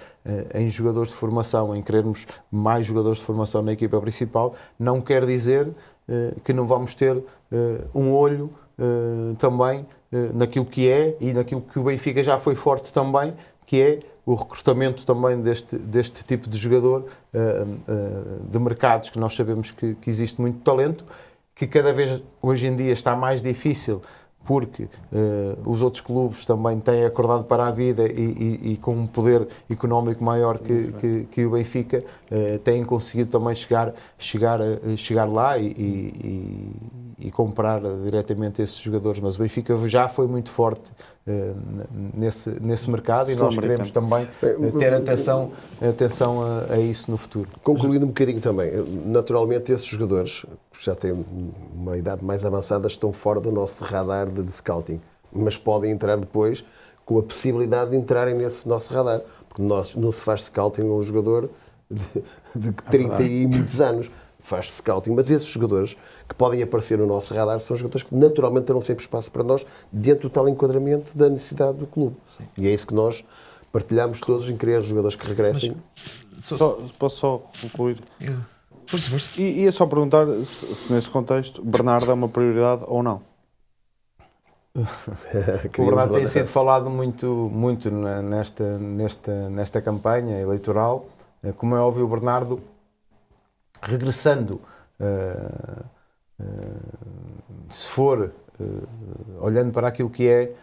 em jogadores de formação, em querermos mais jogadores de formação na equipa principal, não quer dizer que não vamos ter um olho também naquilo que é e naquilo que o Benfica já foi forte também, que é o recrutamento também deste tipo de jogador, de mercados que nós sabemos que existe muito talento, que cada vez hoje em dia está mais difícil, porque os outros clubes também têm acordado para a vida e com um poder económico maior que o Benfica, têm conseguido também chegar lá e comprar diretamente esses jogadores. Mas o Benfica já foi muito forte nesse mercado, e nós queremos também ter atenção a isso no futuro. Concluindo um bocadinho também, naturalmente esses jogadores que já têm uma idade mais avançada estão fora do nosso radar de scouting, mas podem entrar depois com a possibilidade de entrarem nesse nosso radar, porque não se faz scouting a um jogador de 30 e muitos anos, faz scouting, mas esses jogadores que podem aparecer no nosso radar são jogadores que naturalmente terão sempre espaço para nós dentro do tal enquadramento da necessidade do clube. E é isso que nós partilhamos todos, em querer jogadores que regressem. Posso só concluir? Força. E ia só perguntar se nesse contexto Bernardo é uma prioridade ou não. O Bernardo tem sido falado muito nesta campanha eleitoral. Como é óbvio, o Bernardo, regressando, se for olhando para aquilo que é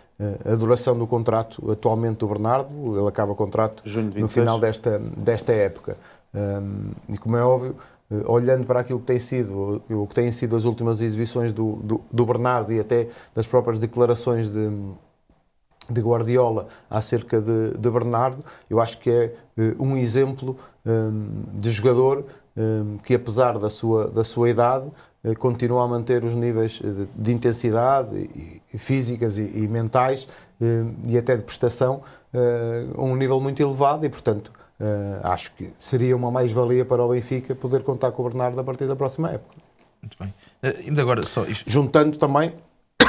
a duração do contrato atualmente do Bernardo, ele acaba o contrato Junho de no 26. final desta época. E como é óbvio, olhando para aquilo que tem sido, o que têm sido as últimas exibições do Bernardo e até das próprias declarações de Guardiola acerca de Bernardo, eu acho que é um exemplo de jogador que, apesar da sua idade, continua a manter os níveis de intensidade e físicas e mentais e até de prestação a um nível muito elevado e, portanto, acho que seria uma mais-valia para o Benfica poder contar com o Bernardo a partir da próxima época. Muito bem. Ainda agora, só isto. Juntando também...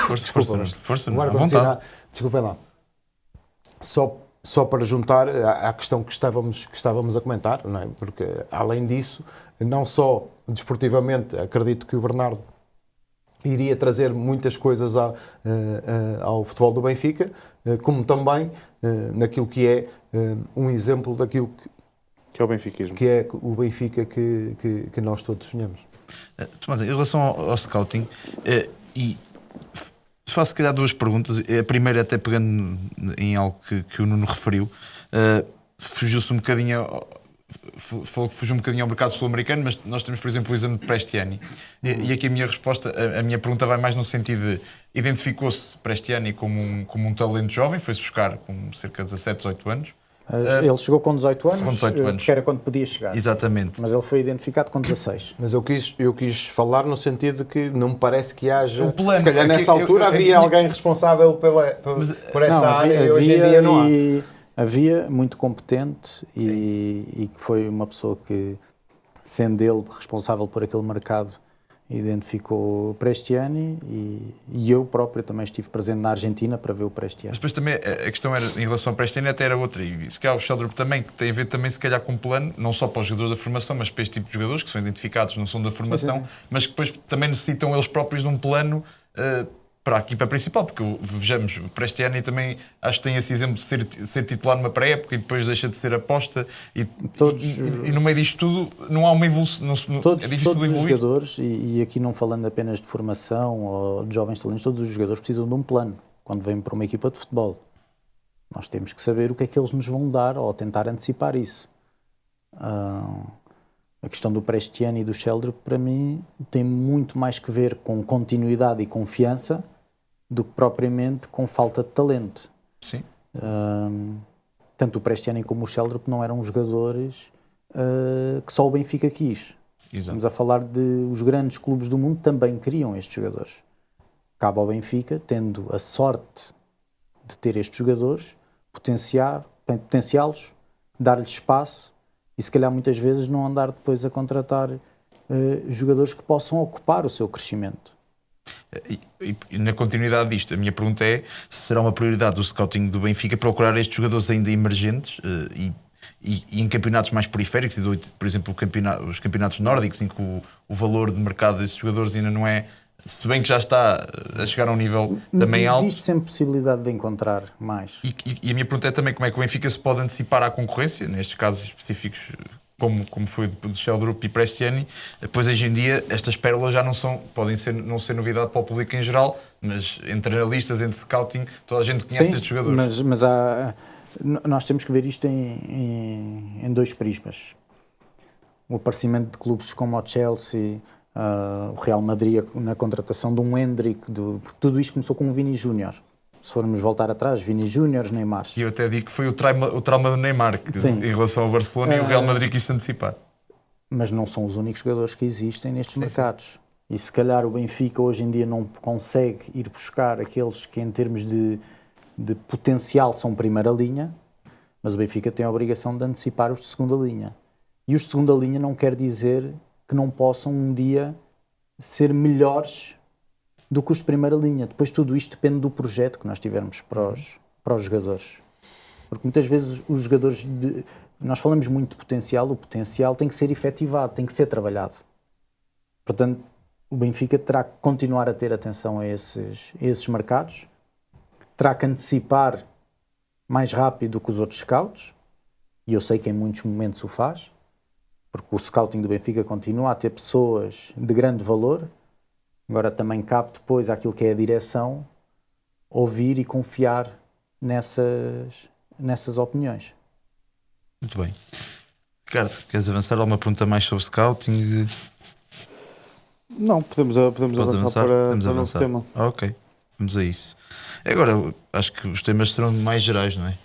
Força, Agora, à vontade. desculpem lá. Só para juntar à questão que estávamos a comentar, não é? Porque, além disso, não só desportivamente, acredito que o Bernardo iria trazer muitas coisas ao futebol do Benfica, como também naquilo que é um exemplo daquilo Que é o benfiquismo. que é o Benfica que nós todos sonhamos. Tomás, em relação ao scouting, e faço se calhar duas perguntas. A primeira, até pegando em algo que o Nuno referiu, fugiu-se um bocadinho. Falou que fugiu um bocadinho ao mercado sul-americano, mas nós temos, por exemplo, o exame de Prestiani. E aqui a minha resposta, a minha pergunta vai mais no sentido de: identificou-se Prestiani como um talento jovem, foi-se buscar com cerca de 17, 18 anos. Ele chegou com 18 anos, Com 18 anos. que era quando podia chegar. Exatamente. Mas ele foi identificado com 16. Mas eu quis falar no sentido de que não me parece que haja... O plano, se calhar nessa altura havia alguém responsável por essa área e hoje em dia não há. Havia muito competente e que foi uma pessoa que, sendo ele responsável por aquele mercado, identificou o Prestiani e eu próprio também estive presente na Argentina para ver o Prestiani. Mas depois também a questão era, em relação ao Prestiani, até era outra. E se calhar o Sheldrup também, que tem a ver também se calhar com um plano, não só para os jogadores da formação, mas para este tipo de jogadores que são identificados, não são da formação, mas que depois também necessitam eles próprios de um plano para a equipa principal, porque vejamos, o Prestiani também acho que tem esse exemplo de ser titular numa pré-época e depois deixa de ser aposta e no meio disto tudo não há uma evolução, é difícil todos de os evoluir. jogadores, e aqui não falando apenas de formação ou de jovens talentos, todos os jogadores precisam de um plano quando vêm para uma equipa de futebol. Nós temos que saber o que é que eles nos vão dar ou tentar antecipar isso. A questão do Prestiani e do Sheldrup, para mim, tem muito mais que ver com continuidade e confiança do que propriamente com falta de talento. Sim. Tanto o Prestiani como o Sheldrup não eram jogadores que só o Benfica quis. Exato. Estamos a falar de os grandes clubes do mundo também queriam estes jogadores. Cabe ao Benfica, tendo a sorte de ter estes jogadores, potenciá-los, dar-lhes espaço e se calhar muitas vezes não andar depois a contratar jogadores que possam ocupar o seu crescimento. E na continuidade disto, a minha pergunta é se será uma prioridade do scouting do Benfica procurar estes jogadores ainda emergentes e em campeonatos mais periféricos, por exemplo, os campeonatos nórdicos, em que o valor de mercado desses jogadores ainda não é, se bem que já está a chegar a um nível também alto. Existe sempre possibilidade de encontrar mais. E a minha pergunta é também como é que o Benfica se pode antecipar à concorrência, nestes casos específicos, como foi de Sheldrup e Prestiani. Pois hoje em dia estas pérolas já podem não ser novidade para o público em geral, mas entre analistas, entre scouting, toda a gente conhece estes jogadores. Mas nós temos que ver isto em dois prismas. O aparecimento de clubes como o Chelsea, o Real Madrid na contratação de um Endrick, porque tudo isto começou com o Vini Júnior. Se formos voltar atrás, Vini Júnior, Neymar. E eu até digo que foi o trauma do Neymar em relação ao Barcelona e o Real Madrid quis antecipar. Mas não são os únicos jogadores que existem nestes mercados. Sim. E se calhar o Benfica hoje em dia não consegue ir buscar aqueles que em termos de potencial são primeira linha, mas o Benfica tem a obrigação de antecipar os de segunda linha. E os de segunda linha não quer dizer que não possam um dia ser melhores do que os de primeira linha. Depois tudo isto depende do projeto que nós tivermos para os jogadores. Porque muitas vezes os jogadores... Nós falamos muito de potencial, o potencial tem que ser efetivado, tem que ser trabalhado. Portanto, o Benfica terá que continuar a ter atenção a esses mercados, terá que antecipar mais rápido do que os outros scouts, e eu sei que em muitos momentos o faz, porque o scouting do Benfica continua a ter pessoas de grande valor, Agora também cabe depois àquilo que é a direção ouvir e confiar nessas opiniões. Muito bem. Ricardo, queres avançar alguma pergunta mais sobre scouting? Não, podemos avançar para o novo tema. Ok, vamos a isso. Agora, acho que os temas serão mais gerais, não é?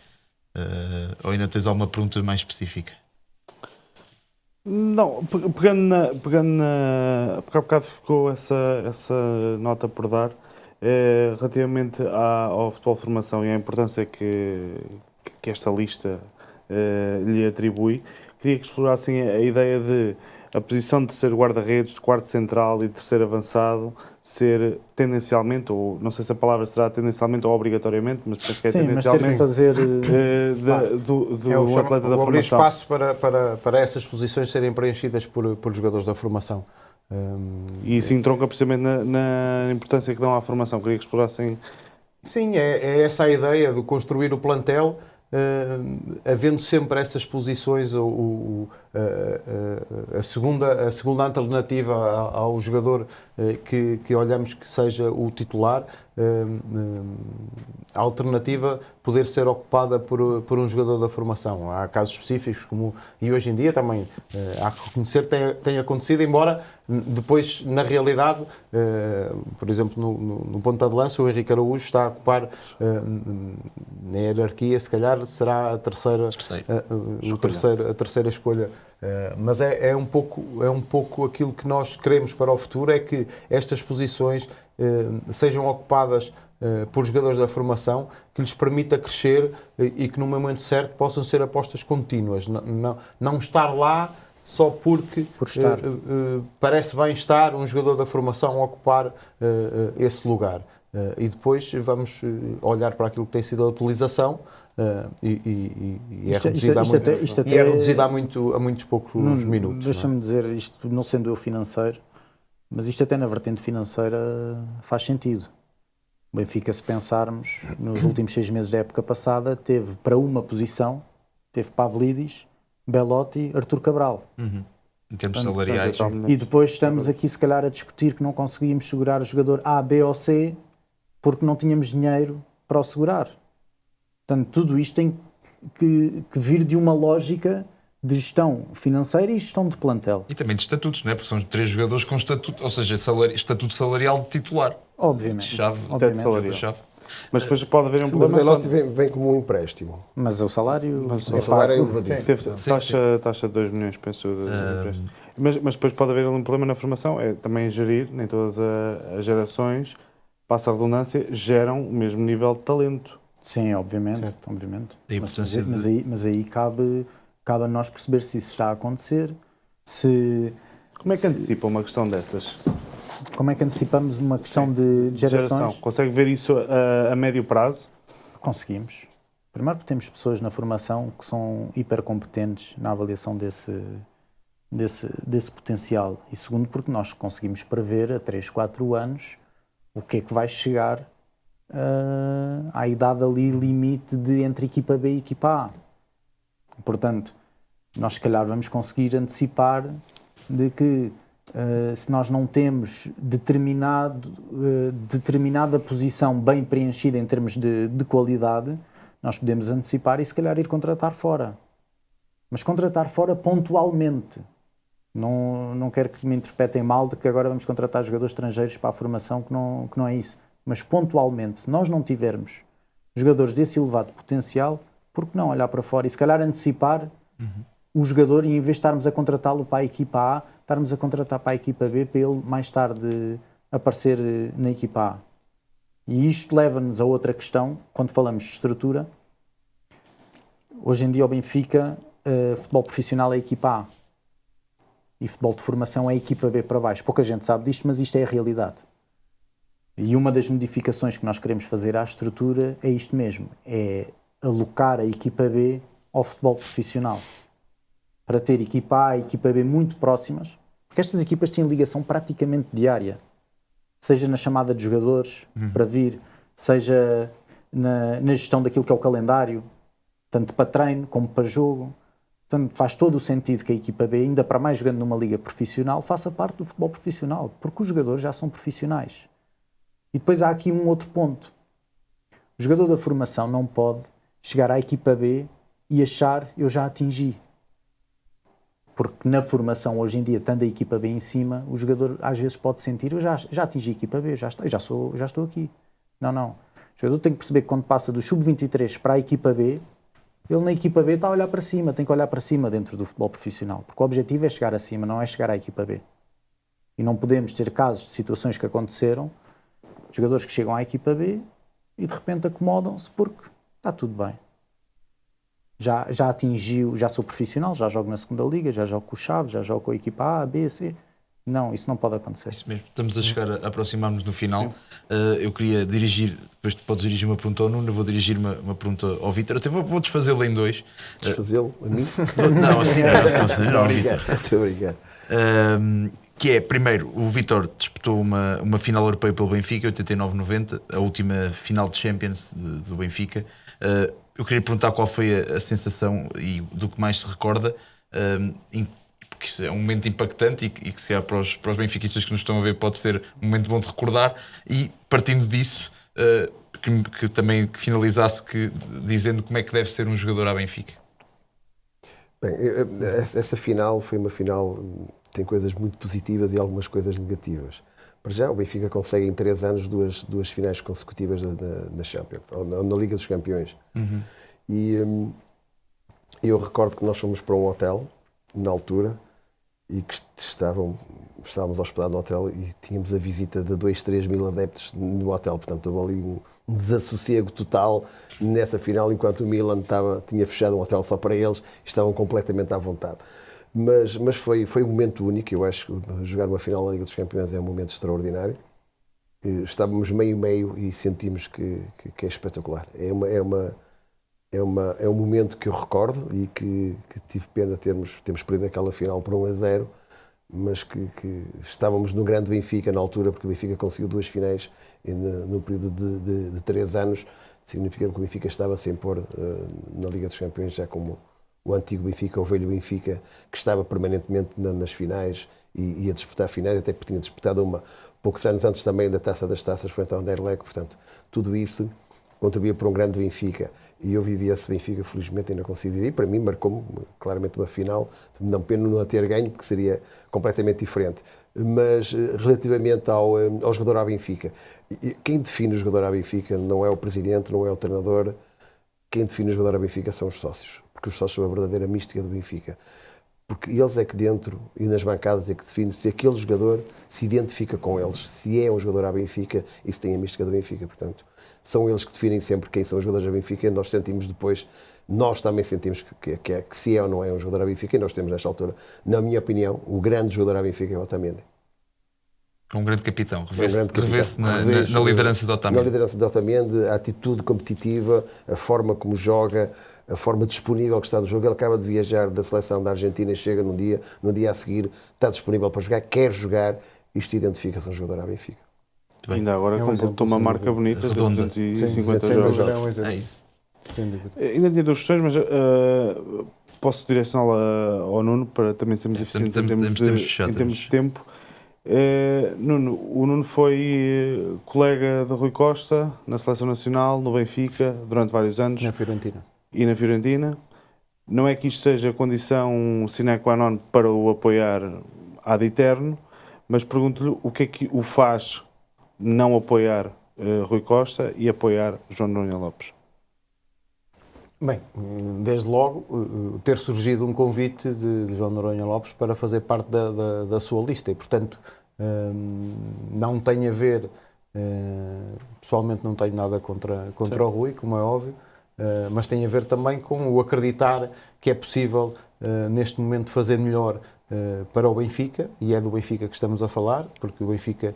Ou ainda tens alguma pergunta mais específica? Não, pegando porque há bocado ficou essa nota por dar, relativamente ao futebol de formação e à importância que esta lista lhe atribui. Queria que explorassem a ideia de a posição de terceiro guarda-redes, de quarto central e de terceiro avançado ser tendencialmente, ou não sei se a palavra será tendencialmente ou obrigatoriamente, mas penso que é Sim, mas tendencialmente temos que fazer do atleta da abrir formação. espaço para essas posições serem preenchidas por jogadores da formação. E isso entronca precisamente na importância que dão à formação. Queria que explorassem. Sim, é essa a ideia de construir o plantel, havendo sempre essas posições, a segunda alternativa ao jogador que olhamos que seja o titular, a alternativa poder ser ocupada por um jogador da formação. Há casos específicos, e hoje em dia também há que reconhecer que tem acontecido, embora depois, na realidade, por exemplo, no ponta de lança, o Henrique Araújo está a ocupar, na hierarquia, se calhar será a terceira escolha. Mas é um pouco aquilo que nós queremos para o futuro, é que estas posições sejam ocupadas por jogadores da formação, que lhes permita crescer e que no momento certo possam ser apostas contínuas. Não estar lá só porque parece bem estar um jogador da formação a ocupar esse lugar. E depois vamos olhar para aquilo que tem sido a utilização e é reduzida a muitos poucos minutos. Deixa-me dizer, isto não sendo eu financeiro, mas isto até na vertente financeira faz sentido. O Benfica, se pensarmos, nos últimos 6 meses da época passada, teve para uma posição, teve Pavlidis, Belotti, Artur Cabral. Em termos salariais. E depois estamos aqui, se calhar, a discutir que não conseguimos segurar o jogador A, B ou C porque não tínhamos dinheiro para o segurar. Portanto, tudo isto tem que vir de uma lógica de gestão financeira e gestão de plantel. E também de estatutos, não é? Porque são 3 jogadores com estatuto, ou seja, estatuto salarial de titular. Obviamente. Chave. Mas depois pode haver um Mas o problema. Belotti vem como um empréstimo. Mas o salário... O salário é elevadíssimo. Teve taxa de 2 milhões, penso. Mas depois pode haver um problema na formação, é também gerir, nem todas as gerações, passa a redundância, geram o mesmo nível de talento. Sim, obviamente. Mas aí cabe a nós perceber se isso está a acontecer. Como é que antecipa uma questão dessas? Como é que antecipamos uma questão de gerações? Consegue ver isso a médio prazo? Conseguimos. Primeiro porque temos pessoas na formação que são hipercompetentes na avaliação desse potencial. E segundo porque nós conseguimos prever a 3, 4 anos o que é que vai chegar à idade ali limite de entre equipa B e equipa A. Portanto, nós se calhar vamos conseguir antecipar de que se nós não temos determinada posição bem preenchida em termos de qualidade, nós podemos antecipar e se calhar ir contratar fora. Mas contratar fora pontualmente. Não quero que me interpretem mal de que agora vamos contratar jogadores estrangeiros para a formação, que não é isso. Mas pontualmente, se nós não tivermos jogadores desse elevado potencial, por que não olhar para fora e se calhar antecipar o jogador e em vez de estarmos a contratá-lo para a equipa A, estarmos a contratar para a equipa B para ele mais tarde aparecer na equipa A. E isto leva-nos a outra questão, quando falamos de estrutura. Hoje em dia o Benfica, futebol profissional é a equipa A e futebol de formação é a equipa B para baixo. Pouca gente sabe disto, mas isto é a realidade. E uma das modificações que nós queremos fazer à estrutura é isto mesmo, é alocar a equipa B ao futebol profissional. Para ter equipa A e equipa B muito próximas, porque estas equipas têm ligação praticamente diária, seja na chamada de jogadores para vir, seja na gestão daquilo que é o calendário, tanto para treino como para jogo. Portanto, faz todo o sentido que a equipa B, ainda para mais jogando numa liga profissional, faça parte do futebol profissional, porque os jogadores já são profissionais. E depois há aqui um outro ponto. O jogador da formação não pode chegar à equipa B e achar eu já atingi. Porque na formação, hoje em dia, estando a equipa B em cima, o jogador às vezes pode sentir eu já atingi a equipa B, já estou aqui. Não. O jogador tem que perceber que quando passa do sub-23 para a equipa B, ele na equipa B está a olhar para cima, tem que olhar para cima dentro do futebol profissional. Porque o objetivo é chegar acima, não é chegar à equipa B. E não podemos ter casos de situações que aconteceram, jogadores que chegam à equipa B e de repente acomodam-se porque está tudo bem. Já atingiu, já sou profissional, já jogo na segunda liga, já jogo com o Chaves, já jogo com a equipa A, B, C. Não, isso não pode acontecer. Isso mesmo. Estamos a chegar a aproximar-nos do final. Eu queria dirigir, depois tu podes dirigir uma pergunta ao Nuno, eu vou dirigir uma pergunta ao Vítor. Até vou desfazê-la em dois. Desfazê-lo a mim? Não, assim não, Vítor. Estou a brincar. Que é, primeiro, o Vítor disputou uma final europeia pelo Benfica, 89-90, a última final de Champions do Benfica. Eu queria perguntar qual foi a sensação e do que mais se recorda, porque isso é um momento impactante e que se calhar para os benfiquistas que nos estão a ver pode ser um momento bom de recordar, e partindo disso, que também finalizasse dizendo como é que deve ser um jogador à Benfica. Bem, essa final foi uma final, tem coisas muito positivas e algumas coisas negativas. Para já, o Benfica consegue em 3 anos duas finais consecutivas na Champions, ou na Liga dos Campeões. Uhum. E eu recordo que nós fomos para um hotel, na altura, e que estávamos hospedados no hotel e tínhamos a visita de 2-3 mil adeptos no hotel. Portanto, houve ali um desassossego total nessa final, enquanto o Milan tinha fechado um hotel só para eles e estavam completamente à vontade. Mas foi um momento único. Eu acho que jogar uma final da Liga dos Campeões é um momento extraordinário. Estávamos meio e sentimos que é espetacular. É um momento que eu recordo e que tive pena termos perdido aquela final por 1-0, mas que estávamos no grande Benfica na altura, porque o Benfica conseguiu 2 finais no período de 3 anos. Significa que o Benfica estava sem pôr na Liga dos Campeões, já como o antigo Benfica, o velho Benfica, que estava permanentemente nas finais e a disputar finais, até porque tinha disputado poucos anos antes também da Taça das Taças frente ao Anderlecht. Portanto, tudo isso contribuía para um grande Benfica, e eu vivi esse Benfica, felizmente ainda consigo viver, e para mim marcou-me claramente uma final, não pena não a ter ganho, porque seria completamente diferente. Mas relativamente ao jogador à Benfica, quem define o jogador à Benfica não é o presidente, não é o treinador, quem define o jogador à Benfica são os sócios, porque os sócios são a verdadeira mística do Benfica. Porque eles é que dentro e nas bancadas é que definem se aquele jogador se identifica com eles, se é um jogador à Benfica e se tem a mística do Benfica. Portanto, são eles que definem sempre quem são os jogadores à Benfica, e nós sentimos depois, nós também sentimos que se é ou não é um jogador à Benfica, e nós temos nesta altura, na minha opinião, o grande jogador à Benfica é o Otamendi. É um grande capitão, Revê-se na liderança do Otamendi. Na liderança do Otamendi, a atitude competitiva, a forma como joga, a forma disponível que está no jogo. Ele acaba de viajar da seleção da Argentina e chega no dia a seguir, está disponível para jogar, quer jogar. Isto identifica-se um jogador à Benfica. Ainda agora completou uma marca bonita de 250 jogos. É isso. Ainda tinha 2 questões, mas posso direcioná-la ao Nuno para também sermos eficientes em termos de tempo. O Nuno foi colega de Rui Costa na Seleção Nacional, no Benfica, durante vários anos. Na Fiorentina. E na Fiorentina. Não é que isto seja condição sine qua non para o apoiar ad eterno, mas pergunto-lhe o que é que o faz não apoiar Rui Costa e apoiar João Noronha Lopes. Bem, desde logo ter surgido um convite de João Noronha Lopes para fazer parte da sua lista, e portanto não tem a ver, pessoalmente não tenho nada contra o Rui, como é óbvio, mas tem a ver também com o acreditar que é possível neste momento fazer melhor para o Benfica, e é do Benfica que estamos a falar, porque o Benfica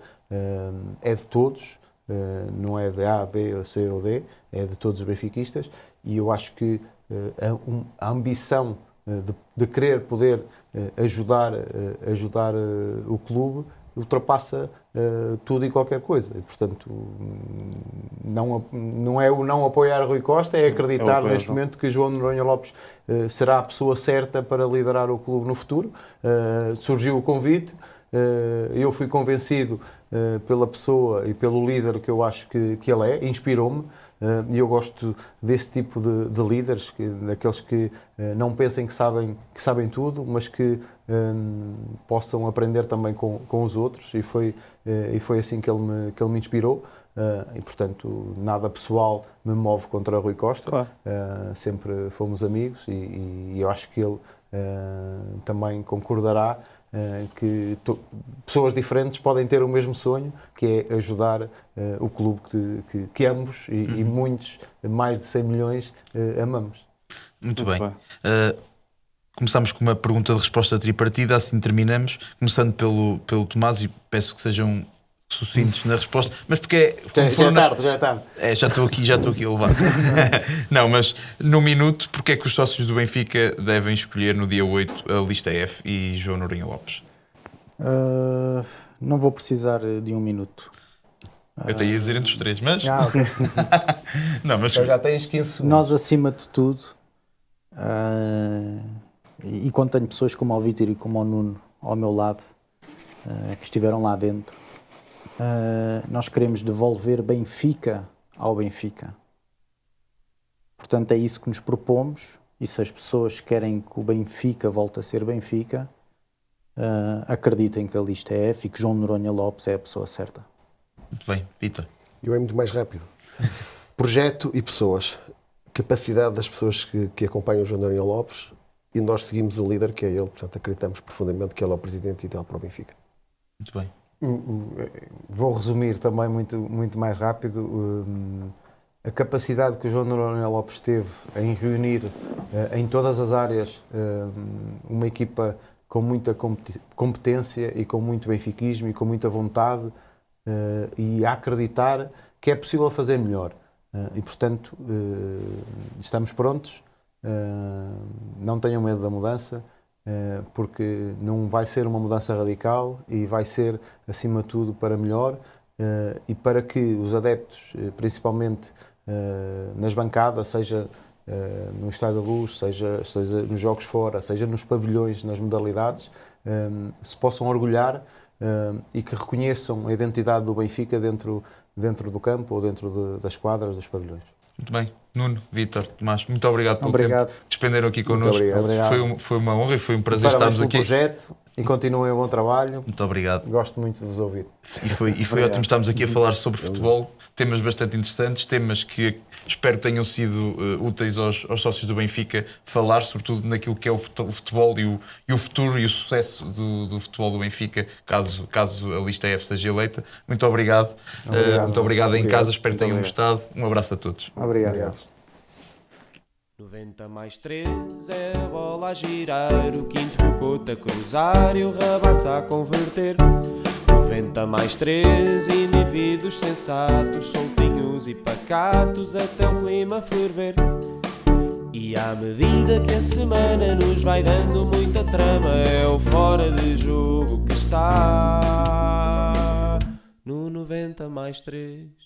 é de todos, não é de A, B, C ou D, é de todos os benfiquistas, e eu acho que a ambição de querer poder ajudar o clube ultrapassa tudo e qualquer coisa. E, portanto, não é o não apoiar Rui Costa, é acreditar neste momento que João Noronha Lopes será a pessoa certa para liderar o clube no futuro. Surgiu o convite, eu fui convencido pela pessoa e pelo líder que eu acho que ele é, inspirou-me. E eu gosto desse tipo de líderes, daqueles que não pensem que sabem tudo, mas que possam aprender também com os outros, e foi assim que ele me inspirou. E, portanto, nada pessoal me move contra Rui Costa. Claro. Sempre fomos amigos, e eu acho que ele também concordará que pessoas diferentes podem ter o mesmo sonho, que é ajudar o clube que ambos e muitos, mais de 100 milhões, amamos. Muito bem. Começamos com uma pergunta de resposta tripartida, assim terminamos, começando pelo Tomás, e peço que sejam sucintos na resposta, mas porque Já é tarde. já estou aqui a levar. Não, mas no minuto, porque é que os sócios do Benfica devem escolher no dia 8 a lista F e João Noronha Lopes? Não vou precisar de um minuto. Eu tenho a dizer entre os três, mas... Ok. Não, mas... Já tens 15 segundos. Nós, acima de tudo, e quando tenho pessoas como o Vítor e como o Nuno ao meu lado, que estiveram lá dentro, nós queremos devolver Benfica ao Benfica. Portanto, é isso que nos propomos, e se as pessoas querem que o Benfica volte a ser Benfica, acreditem que a lista é F e que João Noronha Lopes é a pessoa certa. Muito bem, Vítor. Eu é muito mais rápido. Projeto e pessoas. Capacidade das pessoas que acompanham o João Noronha Lopes, e nós seguimos o líder que é ele, portanto acreditamos profundamente que ele é o presidente ideal para o Benfica. Muito bem. Vou resumir também muito mais rápido. A capacidade que o João Noronha Lopes teve em reunir em todas as áreas uma equipa com muita competência e com muito benfiquismo e com muita vontade, e a acreditar que é possível fazer melhor. E, portanto, estamos prontos. Não tenham medo da mudança, porque não vai ser uma mudança radical, e vai ser, acima de tudo, para melhor, e para que os adeptos, principalmente nas bancadas, seja no Estádio da Luz, seja nos jogos fora, seja nos pavilhões, nas modalidades, se possam orgulhar e que reconheçam a identidade do Benfica dentro do campo ou dentro das quadras, dos pavilhões. Muito bem. Nuno, Vítor, Tomás, muito obrigado pelo Obrigado. tempo que despenderam aqui connosco. Obrigado. Foi uma honra e foi um prazer Parabéns estarmos pelo aqui. projeto, e continuem o bom trabalho. Muito obrigado. Gosto muito de vos ouvir. E foi ótimo estarmos aqui a falar sobre futebol, temas bastante interessantes, temas que espero que tenham sido úteis aos sócios do Benfica falar, sobretudo naquilo que é o futebol e o futuro e o sucesso do futebol do Benfica, caso a lista F seja eleita. Muito obrigado. Muito obrigado em casa, espero que tenham gostado. Um abraço a todos. Obrigado. 90 mais 3 é a bola a girar, o quinto que o Couto a cruzar e o Rabassa a converter. 90 mais 3, indivíduos sensatos, soltinhos e pacatos até o clima ferver. E à medida que a semana nos vai dando muita trama, é o fora de jogo que está no 90 mais 3.